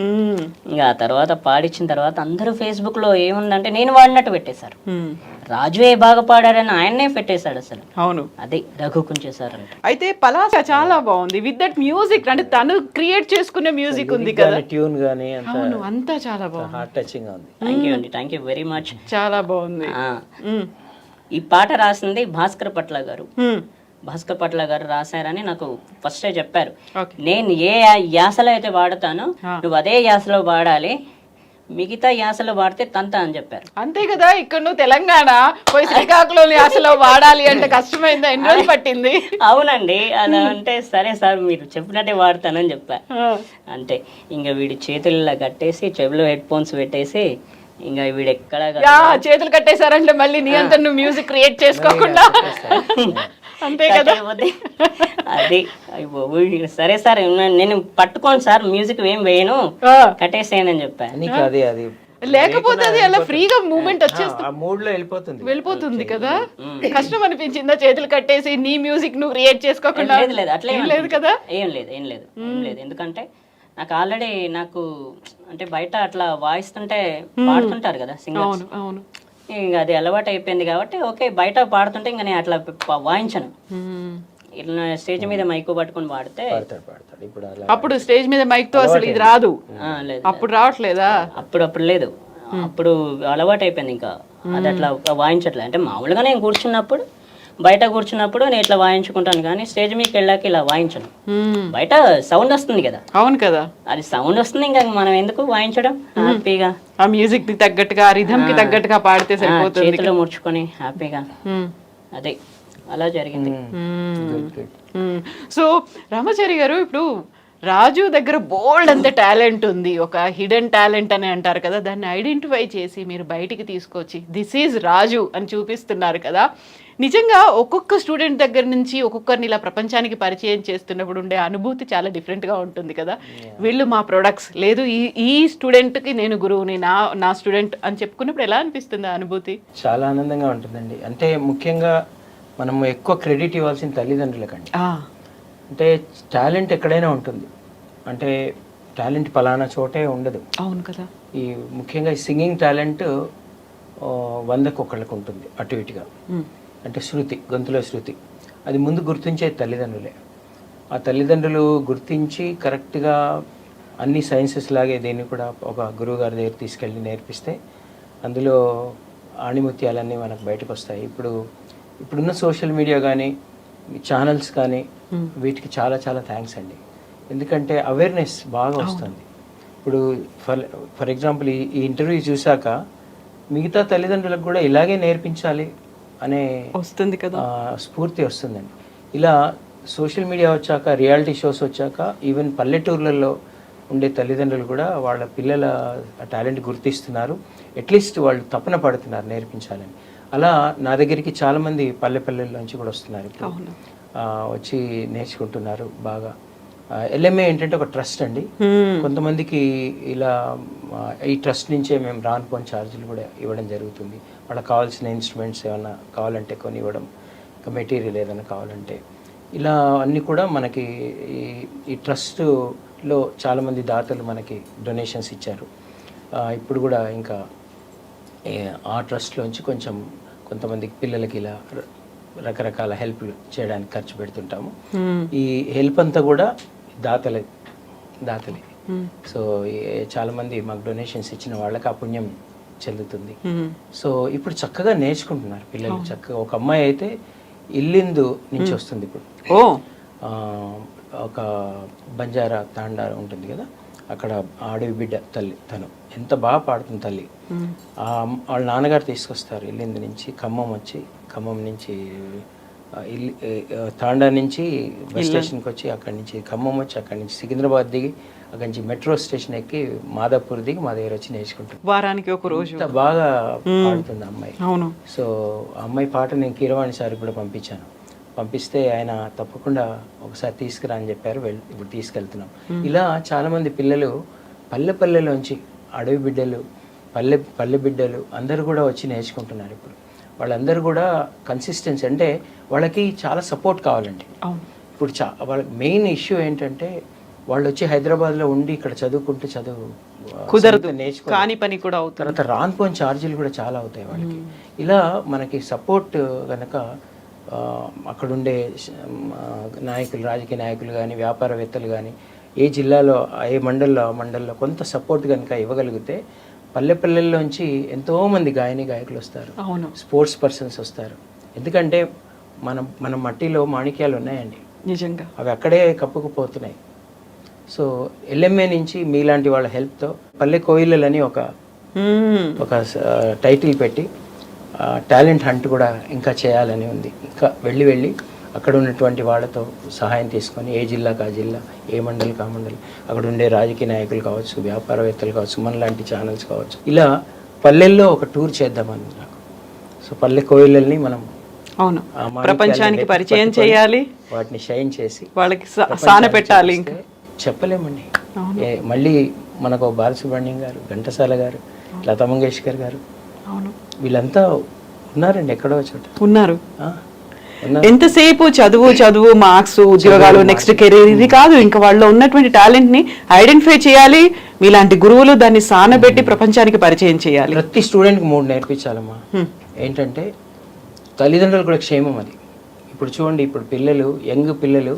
ఇంకా ఆ తర్వాత పాడించిన తర్వాత అందరూ ఫేస్బుక్ లో ఏముందంటే నేను వాడినట్టు పెట్టేశారు. రాజు ఏ బాగా పాడారని ఆయన్నే పెట్టేశాడు అసలు. అవును, అదే రఘుకుంచే సార్ అంటే. అయితే పలాస చాలా బాగుంది విత్ దట్ మ్యూజిక్, అంటే తను క్రియేట్ చేసుకునే మ్యూజిక్ ఉంది కదా, ట్యూన్ గానీ అంతా చాలా బాగుంది, హార్ట్ టచింగ్ ఉంది. థ్యాంక్ యూ అండి, థ్యాంక్ యూ వెరీ మచ్. చాలా బాగుంది. ఈ పాట రాసింది భాస్కర్ పట్ల గారు. భాస్కర్ పట్ల గారు రాశారని నాకు ఫస్ట్ చెప్పారు. నేను ఏ యాసలో అయితే వాడతానో నువ్వు అదే యాసలో వాడాలి, మిగతా యాసలో వాడితే తంత అని చెప్పారు. అంతే కదా, ఇక్కడ నువ్వు తెలంగాణ పోయి శ్రీకాకుళం యాసలో వాడాలి అంటే కష్టమైందా, ఎన్ని రోజులు పట్టింది? అవునండి, అలా అంటే సరే సార్ మీరు చెప్పినట్టే వాడతానని చెప్పా. అంటే ఇంకా వీడి చేతుల్లో కట్టేసి చెవిలో హెడ్ ఫోన్స్ పెట్టేసి ఇంకా వీడు ఎక్కడ చేతులు కట్టేశారంటే మళ్ళీ నీ అంతా నువ్వు మ్యూజిక్ క్రియేట్ చేసుకోకుండా అంతే కదా. అది సరే సార్ నేను పట్టుకోను సార్, మ్యూజిక్ ఏం వేయను, కట్టేసేయనని చెప్పాను. లేకపోతే అది అలా ఫ్రీగా మూమెంట్ వచ్చేస్తుంది, మూడ్ లో వెళ్ళిపోతుంది కదా. కష్టం అనిపించిందా చేతులు కట్టేసి నీ మ్యూజిక్ నువ్వు క్రియేట్ చేసుకోకుండా? లేదు, అట్లా లేదు కదా, ఏం లేదు. ఎందుకంటే నాకు ఆల్రెడీ అంటే బయట అట్లా వాయిస్తుంటే పాడుతుంటారు కదా సింగర్స్, ఇంకా అది అలవాటు అయిపోయింది కాబట్టి ఓకే, బయట పాడుతుంటే ఇంకా నేను అట్లా వాయించను. ఇట్లా స్టేజ్ మీద మైక్ పట్టుకొని పాడితే అప్పుడు స్టేజ్ మీద మైక్ తో అసలు ఇది రాదు. అప్పుడు రావట్లేదా? అప్పుడు లేదు, అప్పుడు అలవాటు అయిపోయింది. ఇంకా అది అట్లా వాయించట్లేదు. అంటే మామూలుగా నేను కూర్చున్నప్పుడు, బయట కూర్చున్నప్పుడు నేను ఇట్లా వాయించుకుంటాను, కానీ స్టేజ్ మీదకి వెళ్ళాక ఇలా వాయించను. బయట సౌండ్ వస్తుంది కదా. అవును కదా, అది సౌండ్ వస్తుంది, ఇంకా మనం ఎందుకు వాయించడం, హ్యాపీగా ఆ మ్యూజిక్ కి తగ్గట్టుగా, రిథమ్ కి తగ్గట్టుగా పాడితే సరిపోతుంది, చేతిలో ముడుచుకొని హ్యాపీగా. అదే అలా జరిగింది. సో రామాచారి గారు, ఇప్పుడు రాజు దగ్గర బోల్డ్ అంత టాలెంట్ ఉంది, ఒక హిడెన్ టాలెంట్ అని అంటారు కదా, దాన్ని ఐడెంటిఫై చేసి మీరు బయటికి తీసుకొచ్చి దిస్ ఈజ్ రాజు అని చూపిస్తున్నారు కదా. నిజంగా ఒక్కొక్క స్టూడెంట్ దగ్గర నుంచి ఒక్కొక్కరిని ఇలా ప్రపంచానికి పరిచయం చేస్తున్నప్పుడు ఉండే అనుభూతి చాలా డిఫరెంట్గా ఉంటుంది కదా. వీళ్ళు మా ప్రొడక్ట్స్, లేదు ఈ స్టూడెంట్కి నేను గురువుని, నా స్టూడెంట్ అని చెప్పుకున్నప్పుడు ఎలా అనిపిస్తుంది ఆ అనుభూతి? చాలా ఆనందంగా ఉంటుందండి. అంటే ముఖ్యంగా మనము ఎక్కువ క్రెడిట్ ఇవ్వాల్సిన తల్లిదండ్రులకండి. అంటే టాలెంట్ ఎక్కడైనా ఉంటుంది, అంటే టాలెంట్ పలానా చోటే ఉండదు. అవును కదా. ముఖ్యంగా ఈ సింగింగ్ టాలెంట్ 100కి 1 ఉంటుంది అటు ఇటుగా. అంటే శృతి, గొంతులో శృతి, అది ముందు గుర్తించేది తల్లిదండ్రులే. ఆ తల్లిదండ్రులు గుర్తించి కరెక్ట్గా అన్ని సైన్సెస్ లాగే దీన్ని కూడా ఒక గురువు గారి దగ్గర తీసుకెళ్ళి నేర్పిస్తే అందులో ఆణిముత్యాలన్నీ మనకు బయటకు వస్తాయి. ఇప్పుడున్న సోషల్ మీడియా కానీ ఛానల్స్ కానీ వీటికి చాలా చాలా థ్యాంక్స్ అండి. ఎందుకంటే అవేర్నెస్ బాగా వస్తుంది. ఇప్పుడు ఫర్ ఎగ్జాంపుల్ ఈ ఇంటర్వ్యూ చూశాక మిగతా తల్లిదండ్రులకు కూడా ఇలాగే నేర్పించాలి అనే వస్తుంది కదా, స్ఫూర్తి వస్తుందండి. ఇలా సోషల్ మీడియా వచ్చాక, రియాలిటీ షోస్ వచ్చాక ఈవెన్ పల్లెటూర్లలో ఉండే తల్లిదండ్రులు కూడా వాళ్ళ పిల్లల టాలెంట్ గుర్తిస్తున్నారు. అట్లీస్ట్ వాళ్ళు తపన పడుతున్నారు నేర్పించాలని. అలా నా దగ్గరికి చాలామంది పల్లెల్లోంచి కూడా వస్తున్నారు ఇప్పుడు, వచ్చి నేర్చుకుంటున్నారు బాగా. ఎల్ఎంఏ ఏంటంటే ఒక ట్రస్ట్ అండి. కొంతమందికి ఇలా ఈ ట్రస్ట్ నుంచే మేము రానుపోని ఛార్జీలు కూడా ఇవ్వడం జరుగుతుంది. వాళ్ళకి కావాల్సిన ఇన్స్ట్రుమెంట్స్ ఏమన్నా కావాలంటే కొని ఇవ్వడం, ఇంకా మెటీరియల్ ఏదైనా కావాలంటే, ఇలా అన్నీ కూడా మనకి ఈ ట్రస్ట్లో చాలామంది దాతలు మనకి డొనేషన్స్ ఇచ్చారు. ఇప్పుడు కూడా ఇంకా ఆ ట్రస్ట్లోంచి కొంతమందికి పిల్లలకి ఇలా రకరకాల హెల్ప్ చేయడానికి ఖర్చు పెడుతుంటాము. ఈ హెల్ప్ అంతా కూడా దాతలే. సో చాలామంది మాకు డొనేషన్స్ ఇచ్చిన వాళ్ళకి ఆ పుణ్యం చెందుతుంది. సో ఇప్పుడు చక్కగా నేర్చుకుంటున్నారు పిల్లలు. చక్కగా ఒక అమ్మాయి అయితే ఇల్లిందు నుంచి వస్తుంది. ఇప్పుడు ఒక బంజారా తాండా ఉంటుంది కదా, అక్కడ అడవి బిడ్డ తల్లి, తను ఎంత బాగా పాడుతుంది తల్లి. వాళ్ళ నాన్నగారు తీసుకొస్తారు ఇల్లిందు నుంచి, ఖమ్మం నుంచి తాండా నుంచి బస్ స్టేషన్కి వచ్చి, అక్కడి నుంచి ఖమ్మం వచ్చి, అక్కడి నుంచి సికింద్రాబాద్ దిగి, అక్కడి నుంచి మెట్రో స్టేషన్ ఎక్కి మాదాపూర్ దిగి మా దగ్గర వచ్చి నేర్చుకుంటాం. వారానికి ఒక రోజు ఎంత బాగా పాడుతుంది అమ్మాయి. అవును. సో అమ్మాయి పాట నేను కీరవాణి సార్ కూడా పంపించాను. పంపిస్తే ఆయన తప్పకుండా ఒకసారి తీసుకురా అని చెప్పారు. ఇప్పుడు తీసుకెళ్తున్నాం. ఇలా చాలామంది పిల్లలు పల్లెల్లోంచి, అడవి బిడ్డలు, పల్లె బిడ్డలు అందరూ కూడా వచ్చి నేర్చుకుంటున్నారు. ఇప్పుడు వాళ్ళందరూ కూడా కన్సిస్టెన్సీ, అంటే వాళ్ళకి చాలా సపోర్ట్ కావాలండి. ఇప్పుడు వాళ్ళకి మెయిన్ ఇష్యూ ఏంటంటే వాళ్ళు వచ్చి హైదరాబాద్లో ఉండి ఇక్కడ చదువుకుంటే కుదరదు, నేర్చుకో కాని పని కూడా అవుతుంది. తర్వాత రానుపోని ఛార్జీలు కూడా చాలా అవుతాయి వాళ్ళకి. ఇలా మనకి సపోర్ట్ కనుక అక్కడుండే నాయకులు, రాజకీయ నాయకులు కానీ, వ్యాపారవేత్తలు కానీ, ఏ జిల్లాలో ఏ మండల్లో కొంత సపోర్ట్ కనుక ఇవ్వగలిగితే పల్లెల్లోంచి ఎంతోమంది గాయకులు వస్తారు, స్పోర్ట్స్ పర్సన్స్ వస్తారు. ఎందుకంటే మన మట్టిలో మాణిక్యాలు ఉన్నాయండి నిజంగా, అవి అక్కడే కప్పుకుపోతున్నాయి. సో ఎల్ఎంఏ నుంచి మీలాంటి వాళ్ళ హెల్ప్తో పల్లె కోయిలని ఒక టైటిల్ పెట్టి టాలెంట్ హంట్ కూడా ఇంకా చేయాలని ఉంది. ఇంకా వెళ్ళి అక్కడ ఉన్నటువంటి వాళ్ళతో సహాయం తీసుకొని, ఏ జిల్లాకు ఆ జిల్లా, ఏ మండలికి ఆ మండలి, అక్కడ ఉండే రాజకీయ నాయకులు కావచ్చు, వ్యాపారవేత్తలు కావచ్చు, మనలాంటి ఛానల్స్ కావచ్చు, ఇలా పల్లెల్లో ఒక టూర్ చేద్దామని నాకు. సో పల్లె కోయిలని మనం ప్రపంచానికి పరిచయం చేయాలి, వాటిని షైన్ చేసి వాళ్ళకి సాన పెట్టాలి. ఇంకా చెప్పలేమండి. మళ్ళీ మనకు బాలసుబ్రహ్మణ్యం గారు, ఘంటసాల గారు, లతా మంగేష్కర్ గారు, వీళ్ళంతా ఉన్నారండి ఎక్కడో చోట ఉన్నారు. ఎంతసేపు చదువు, మార్క్స్, ఉద్యోగాలు, నెక్స్ట్ కెరీర్, ఇది కాదు. ఇంకా వాళ్ళలో ఉన్నటువంటి టాలెంట్ ని ఐడెంటిఫై చేయాలి. మీలాంటి గురువులు దాన్ని సానబెట్టి ప్రపంచానికి పరిచయం చేయాలి. ప్రతి స్టూడెంట్కి 3 నేర్పించాలమ్మా. ఏంటంటే తల్లిదండ్రులు కూడా క్షేమం అది. ఇప్పుడు చూడండి, ఇప్పుడు యంగ్ పిల్లలు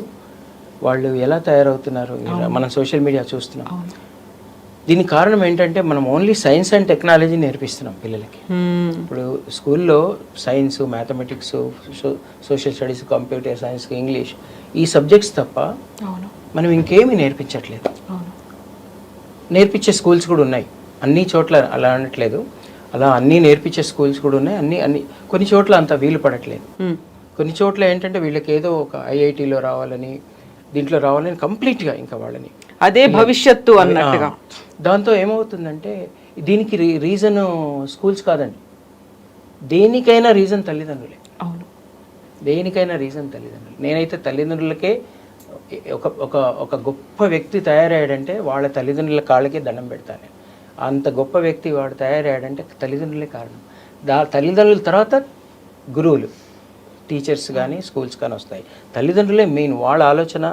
వాళ్ళు ఎలా తయారవుతున్నారు మనం సోషల్ మీడియా చూస్తున్నాం. దీనికి కారణం ఏంటంటే మనం ఓన్లీ సైన్స్ అండ్ టెక్నాలజీ నేర్పిస్తున్నాం పిల్లలకి. ఇప్పుడు స్కూల్లో science, mathematics, social studies, computer science, English, ఈ సబ్జెక్ట్స్ తప్ప మనం ఇంకేమీ నేర్పించట్లేదు. నేర్పించే స్కూల్స్ కూడా ఉన్నాయి అన్ని చోట్ల, అలా అనట్లేదు. అలా అన్నీ నేర్పించే స్కూల్స్ కూడా ఉన్నాయి. అన్ని కొన్ని చోట్ల అంత వీలు పడట్లేదు. కొన్ని చోట్ల ఏంటంటే వీళ్ళకి ఏదో ఒక ఐఐటీలో రావాలని, దీంట్లో రావాలని కంప్లీట్గా ఇంకా వాళ్ళని అదే భవిష్యత్తు అన్నట్టుగా. దాంతో ఏమవుతుందంటే దీనికి రీజన్ స్కూల్స్ కాదండి, దేనికైనా రీజన్ తల్లిదండ్రులే. దేనికైనా రీజన్ తల్లిదండ్రులు. నేనైతే తల్లిదండ్రులకే ఒక గొప్ప వ్యక్తి తయారయ్యాడంటే వాళ్ళ తల్లిదండ్రుల కాళ్ళకే దండం పెడతాను. అంత గొప్ప వ్యక్తి వాడు తయారయ్యాడంటే తల్లిదండ్రులే కారణం. తల్లిదండ్రుల తర్వాత గురువులు, టీచర్స్ కానీ, స్కూల్స్ కానీ వస్తాయి. తల్లిదండ్రులే మెయిన్. వాళ్ళ ఆలోచన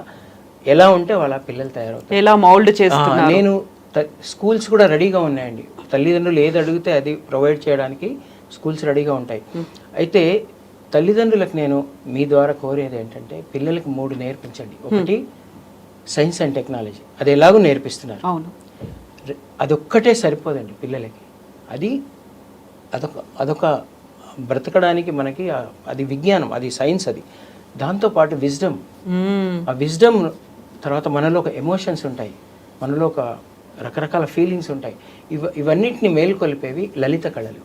ఎలా ఉంటే వాళ్ళ పిల్లలు తయారవుతారు, ఎలా మౌల్డ్ చేస్తున్నారు. నేను స్కూల్స్ కూడా రెడీగా ఉన్నాయండి. తల్లిదండ్రులు ఏది అడిగితే అది ప్రొవైడ్ చేయడానికి స్కూల్స్ రెడీగా ఉంటాయి. అయితే తల్లిదండ్రులకు నేను మీ ద్వారా కోరేది ఏంటంటే పిల్లలకి 3 నేర్పించండి. ఒకటి సైన్స్ అండ్ టెక్నాలజీ, అది ఎలాగో నేర్పిస్తున్నారు. అవును. అదొక్కటే సరిపోదండి పిల్లలకి. అదొక బ్రతకడానికి మనకి అది విజ్ఞానం, అది సైన్స్. అది దాంతోపాటు విజ్డమ్, ఆ విజ్డమ్ తర్వాత మనలో ఒక ఎమోషన్స్ ఉంటాయి, మనలో ఒక రకరకాల ఫీలింగ్స్ ఉంటాయి. ఇవన్నిటిని మేల్కొల్పేవి లలిత కళలు.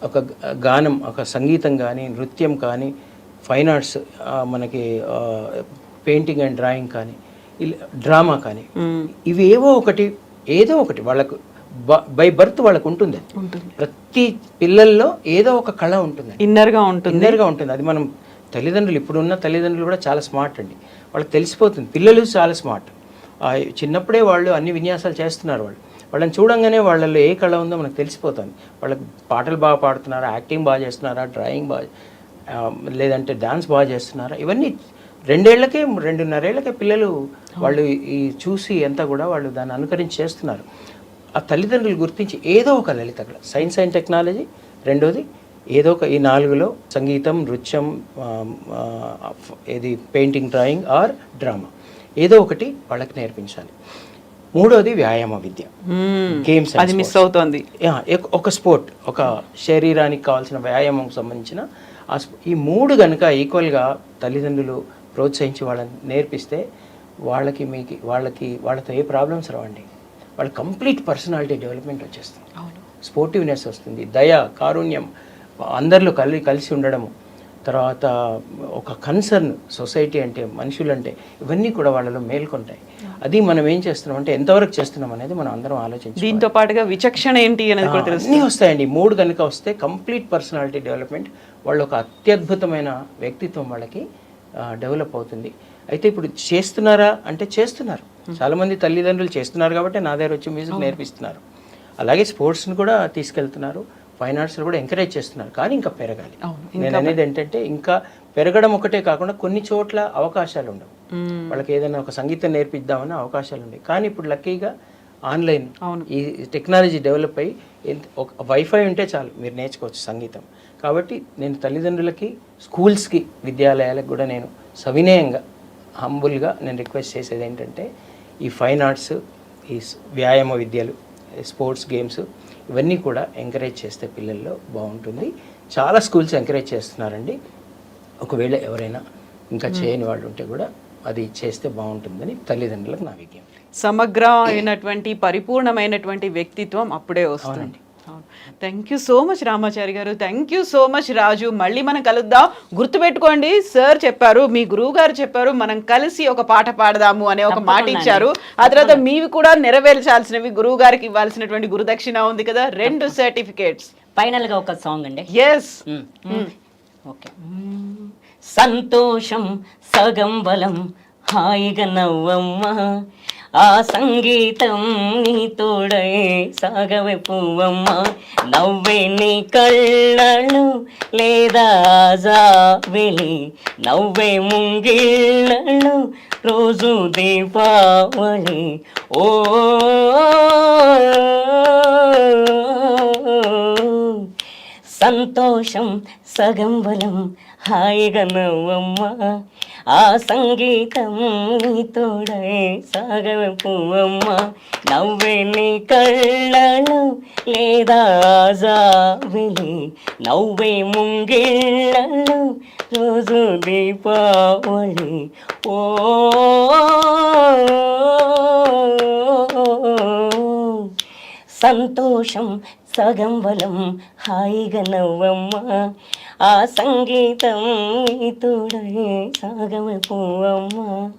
ఒక గానం, ఒక సంగీతం కానీ, నృత్యం కానీ, ఫైన్ ఆర్ట్స్, మనకి పెయింటింగ్ అండ్ డ్రాయింగ్ కానీ, డ్రామా కానీ, ఇవి ఏదో ఒకటి వాళ్ళకు బై బర్త్ వాళ్ళకు ఉంటుంది. ప్రతి పిల్లల్లో ఏదో ఒక కళ ఉంటుంది, ఇన్నర్గా ఉంటుంది. అది మనం తల్లిదండ్రులు, ఇప్పుడున్న తల్లిదండ్రులు కూడా చాలా స్మార్ట్ అండి. వాళ్ళకి తెలిసిపోతుంది. పిల్లలు చాలా స్మార్ట్. చిన్నప్పుడే వాళ్ళు అన్ని విన్యాసాలు చేస్తున్నారు. వాళ్ళని చూడంగానే వాళ్ళల్లో ఏ కళ ఉందో మనకు తెలిసిపోతుంది. వాళ్ళకి పాటలు బాగా పాడుతున్నారా, యాక్టింగ్ బాగా చేస్తున్నారా, డ్రాయింగ్ బాగా, లేదంటే డాన్స్ బాగా చేస్తున్నారా, ఇవన్నీ 2.5 ఏళ్ళకే పిల్లలు వాళ్ళు ఈ చూసి అంతా కూడా వాళ్ళు దాన్ని అనుకరించి చేస్తున్నారు. ఆ తల్లిదండ్రులు గుర్తించి ఏదో ఒక లలిత కళ, సైన్స్ అండ్ టెక్నాలజీ, రెండోది ఏదో ఒక ఈ 4లో సంగీతం, నృత్యం, ఏది పెయింటింగ్, డ్రాయింగ్ ఆర్ డ్రామా, ఏదో ఒకటి వాళ్ళకి నేర్పించాలి. మూడోది వ్యాయామ విద్య, గేమ్స్, అది మిస్ అవుతుంది. ఒక స్పోర్ట్, ఒక శరీరానికి కావాల్సిన వ్యాయామం సంబంధించిన ఈ 3 కనుక ఈక్వల్గా తల్లిదండ్రులు ప్రోత్సహించి వాళ్ళని నేర్పిస్తే వాళ్ళతో ఏ ప్రాబ్లమ్స్ రావండి. వాళ్ళ కంప్లీట్ పర్సనాలిటీ డెవలప్మెంట్ వచ్చేస్తుంది, స్పోర్టివ్నెస్ వస్తుంది, దయ, కారుణ్యం, అందరిలో కలిసి ఉండడము, తర్వాత ఒక కన్సర్న్ సొసైటీ అంటే, మనుషులంటే, ఇవన్నీ కూడా వాళ్ళలో మేల్కొంటాయి. అది మనం ఏం చేస్తున్నాం అంటే ఎంతవరకు చేస్తున్నాం అనేది మనం అందరం ఆలోచించి, దీంతో పాటుగా విచక్షణ ఏంటి అనేది కూడా తెలుసు. అన్నీ వస్తాయండి. 3 కనుక వస్తే కంప్లీట్ పర్సనాలిటీ డెవలప్మెంట్, వాళ్ళు ఒక అత్యద్భుతమైన వ్యక్తిత్వం వాళ్ళకి డెవలప్ అవుతుంది. అయితే ఇప్పుడు చేస్తున్నారా అంటే చేస్తున్నారు. చాలామంది తల్లిదండ్రులు చేస్తున్నారు కాబట్టి నా దగ్గర వచ్చి మ్యూజిక్ నేర్పిస్తున్నారు. అలాగే స్పోర్ట్స్ని కూడా తీసుకెళ్తున్నారు, ఫైన్ ఆర్ట్స్ని కూడా ఎంకరేజ్ చేస్తున్నారు. కానీ ఇంకా పెరగాలి. నేను అనేది ఏంటంటే ఇంకా పెరగడం ఒకటే కాకుండా కొన్ని చోట్ల అవకాశాలు ఉండవు. వాళ్ళకి ఏదైనా ఒక సంగీతం నేర్పిద్దామని అవకాశాలు ఉండవు. కానీ ఇప్పుడు లక్కీగా ఆన్లైన్, ఈ టెక్నాలజీ డెవలప్ అయ్యి ఒక వైఫై ఉంటే చాలు, మీరు నేర్చుకోవచ్చు సంగీతం. కాబట్టి నేను తల్లిదండ్రులకి, స్కూల్స్కి, విద్యాలయాలకు కూడా నేను సవినయంగా, హంబుల్గా నేను రిక్వెస్ట్ చేసేది ఏంటంటే ఈ ఫైన్ ఆర్ట్స్, ఈ వ్యాయామ విద్యలు, స్పోర్ట్స్, గేమ్స్, ఇవన్నీ కూడా ఎంకరేజ్ చేస్తే పిల్లల్లో బాగుంటుంది. చాలా స్కూల్స్ ఎంకరేజ్ చేస్తున్నారండి. ఒకవేళ ఎవరైనా ఇంకా చేయని వాళ్ళు ఉంటే కూడా అది చేస్తే బాగుంటుందని తల్లిదండ్రులకు నా విజ్ఞప్తి. సమగ్ర అయినటువంటి పరిపూర్ణమైనటువంటి వ్యక్తిత్వం అప్పుడే వస్తుంది. Thank you so much Ramachari గారు, థ్యాంక్ యూ సో మచ్ రాజు. మళ్ళీ మనం కలుద్దాం. గుర్తుపెట్టుకోండి, సార్ చెప్పారు, మీ గురువు గారు చెప్పారు, మనం కలిసి ఒక పాట పాడదాము అనే ఒక మాట ఇచ్చారు. ఆ తర్వాత మీవి కూడా నెరవేర్చాల్సినవి, గురువు గారికి ఇవ్వాల్సినటువంటి గురుదక్షిణ ఉంది కదా, 2 సర్టిఫికేట్స్. ఫైనల్ గా ఒక సాంగ్ అండి. Yes, okay. సంతోషం సగం బలం, హాయిగా నవ్వమ్మ, ఆ సంగీతం నీ తోడై సాగవే పువ్వమ్మ, నవ్వే నీ కళ్ళను లేదా జాబిలి, నవ్వే ముంగిళ్ళను రోజు దీపావళి. ఓ సంతోషం సగం బలం, హాయిగా నవ్వమ్మ, ఆ సంగీతం నీ తోడై సాగవే పువ్వమ్మ, నవ్వే నీ కళ్ళను లేదా జాబిలి, నవ్వే ముంగిళ్ళను రోజు దీపావళి. ఓ సంతోషం సగం బలం, హాయిగా నవ్వమ్మ, ఆ సంగీతం నీ తోడై సాగవే పువ్వమ్మ.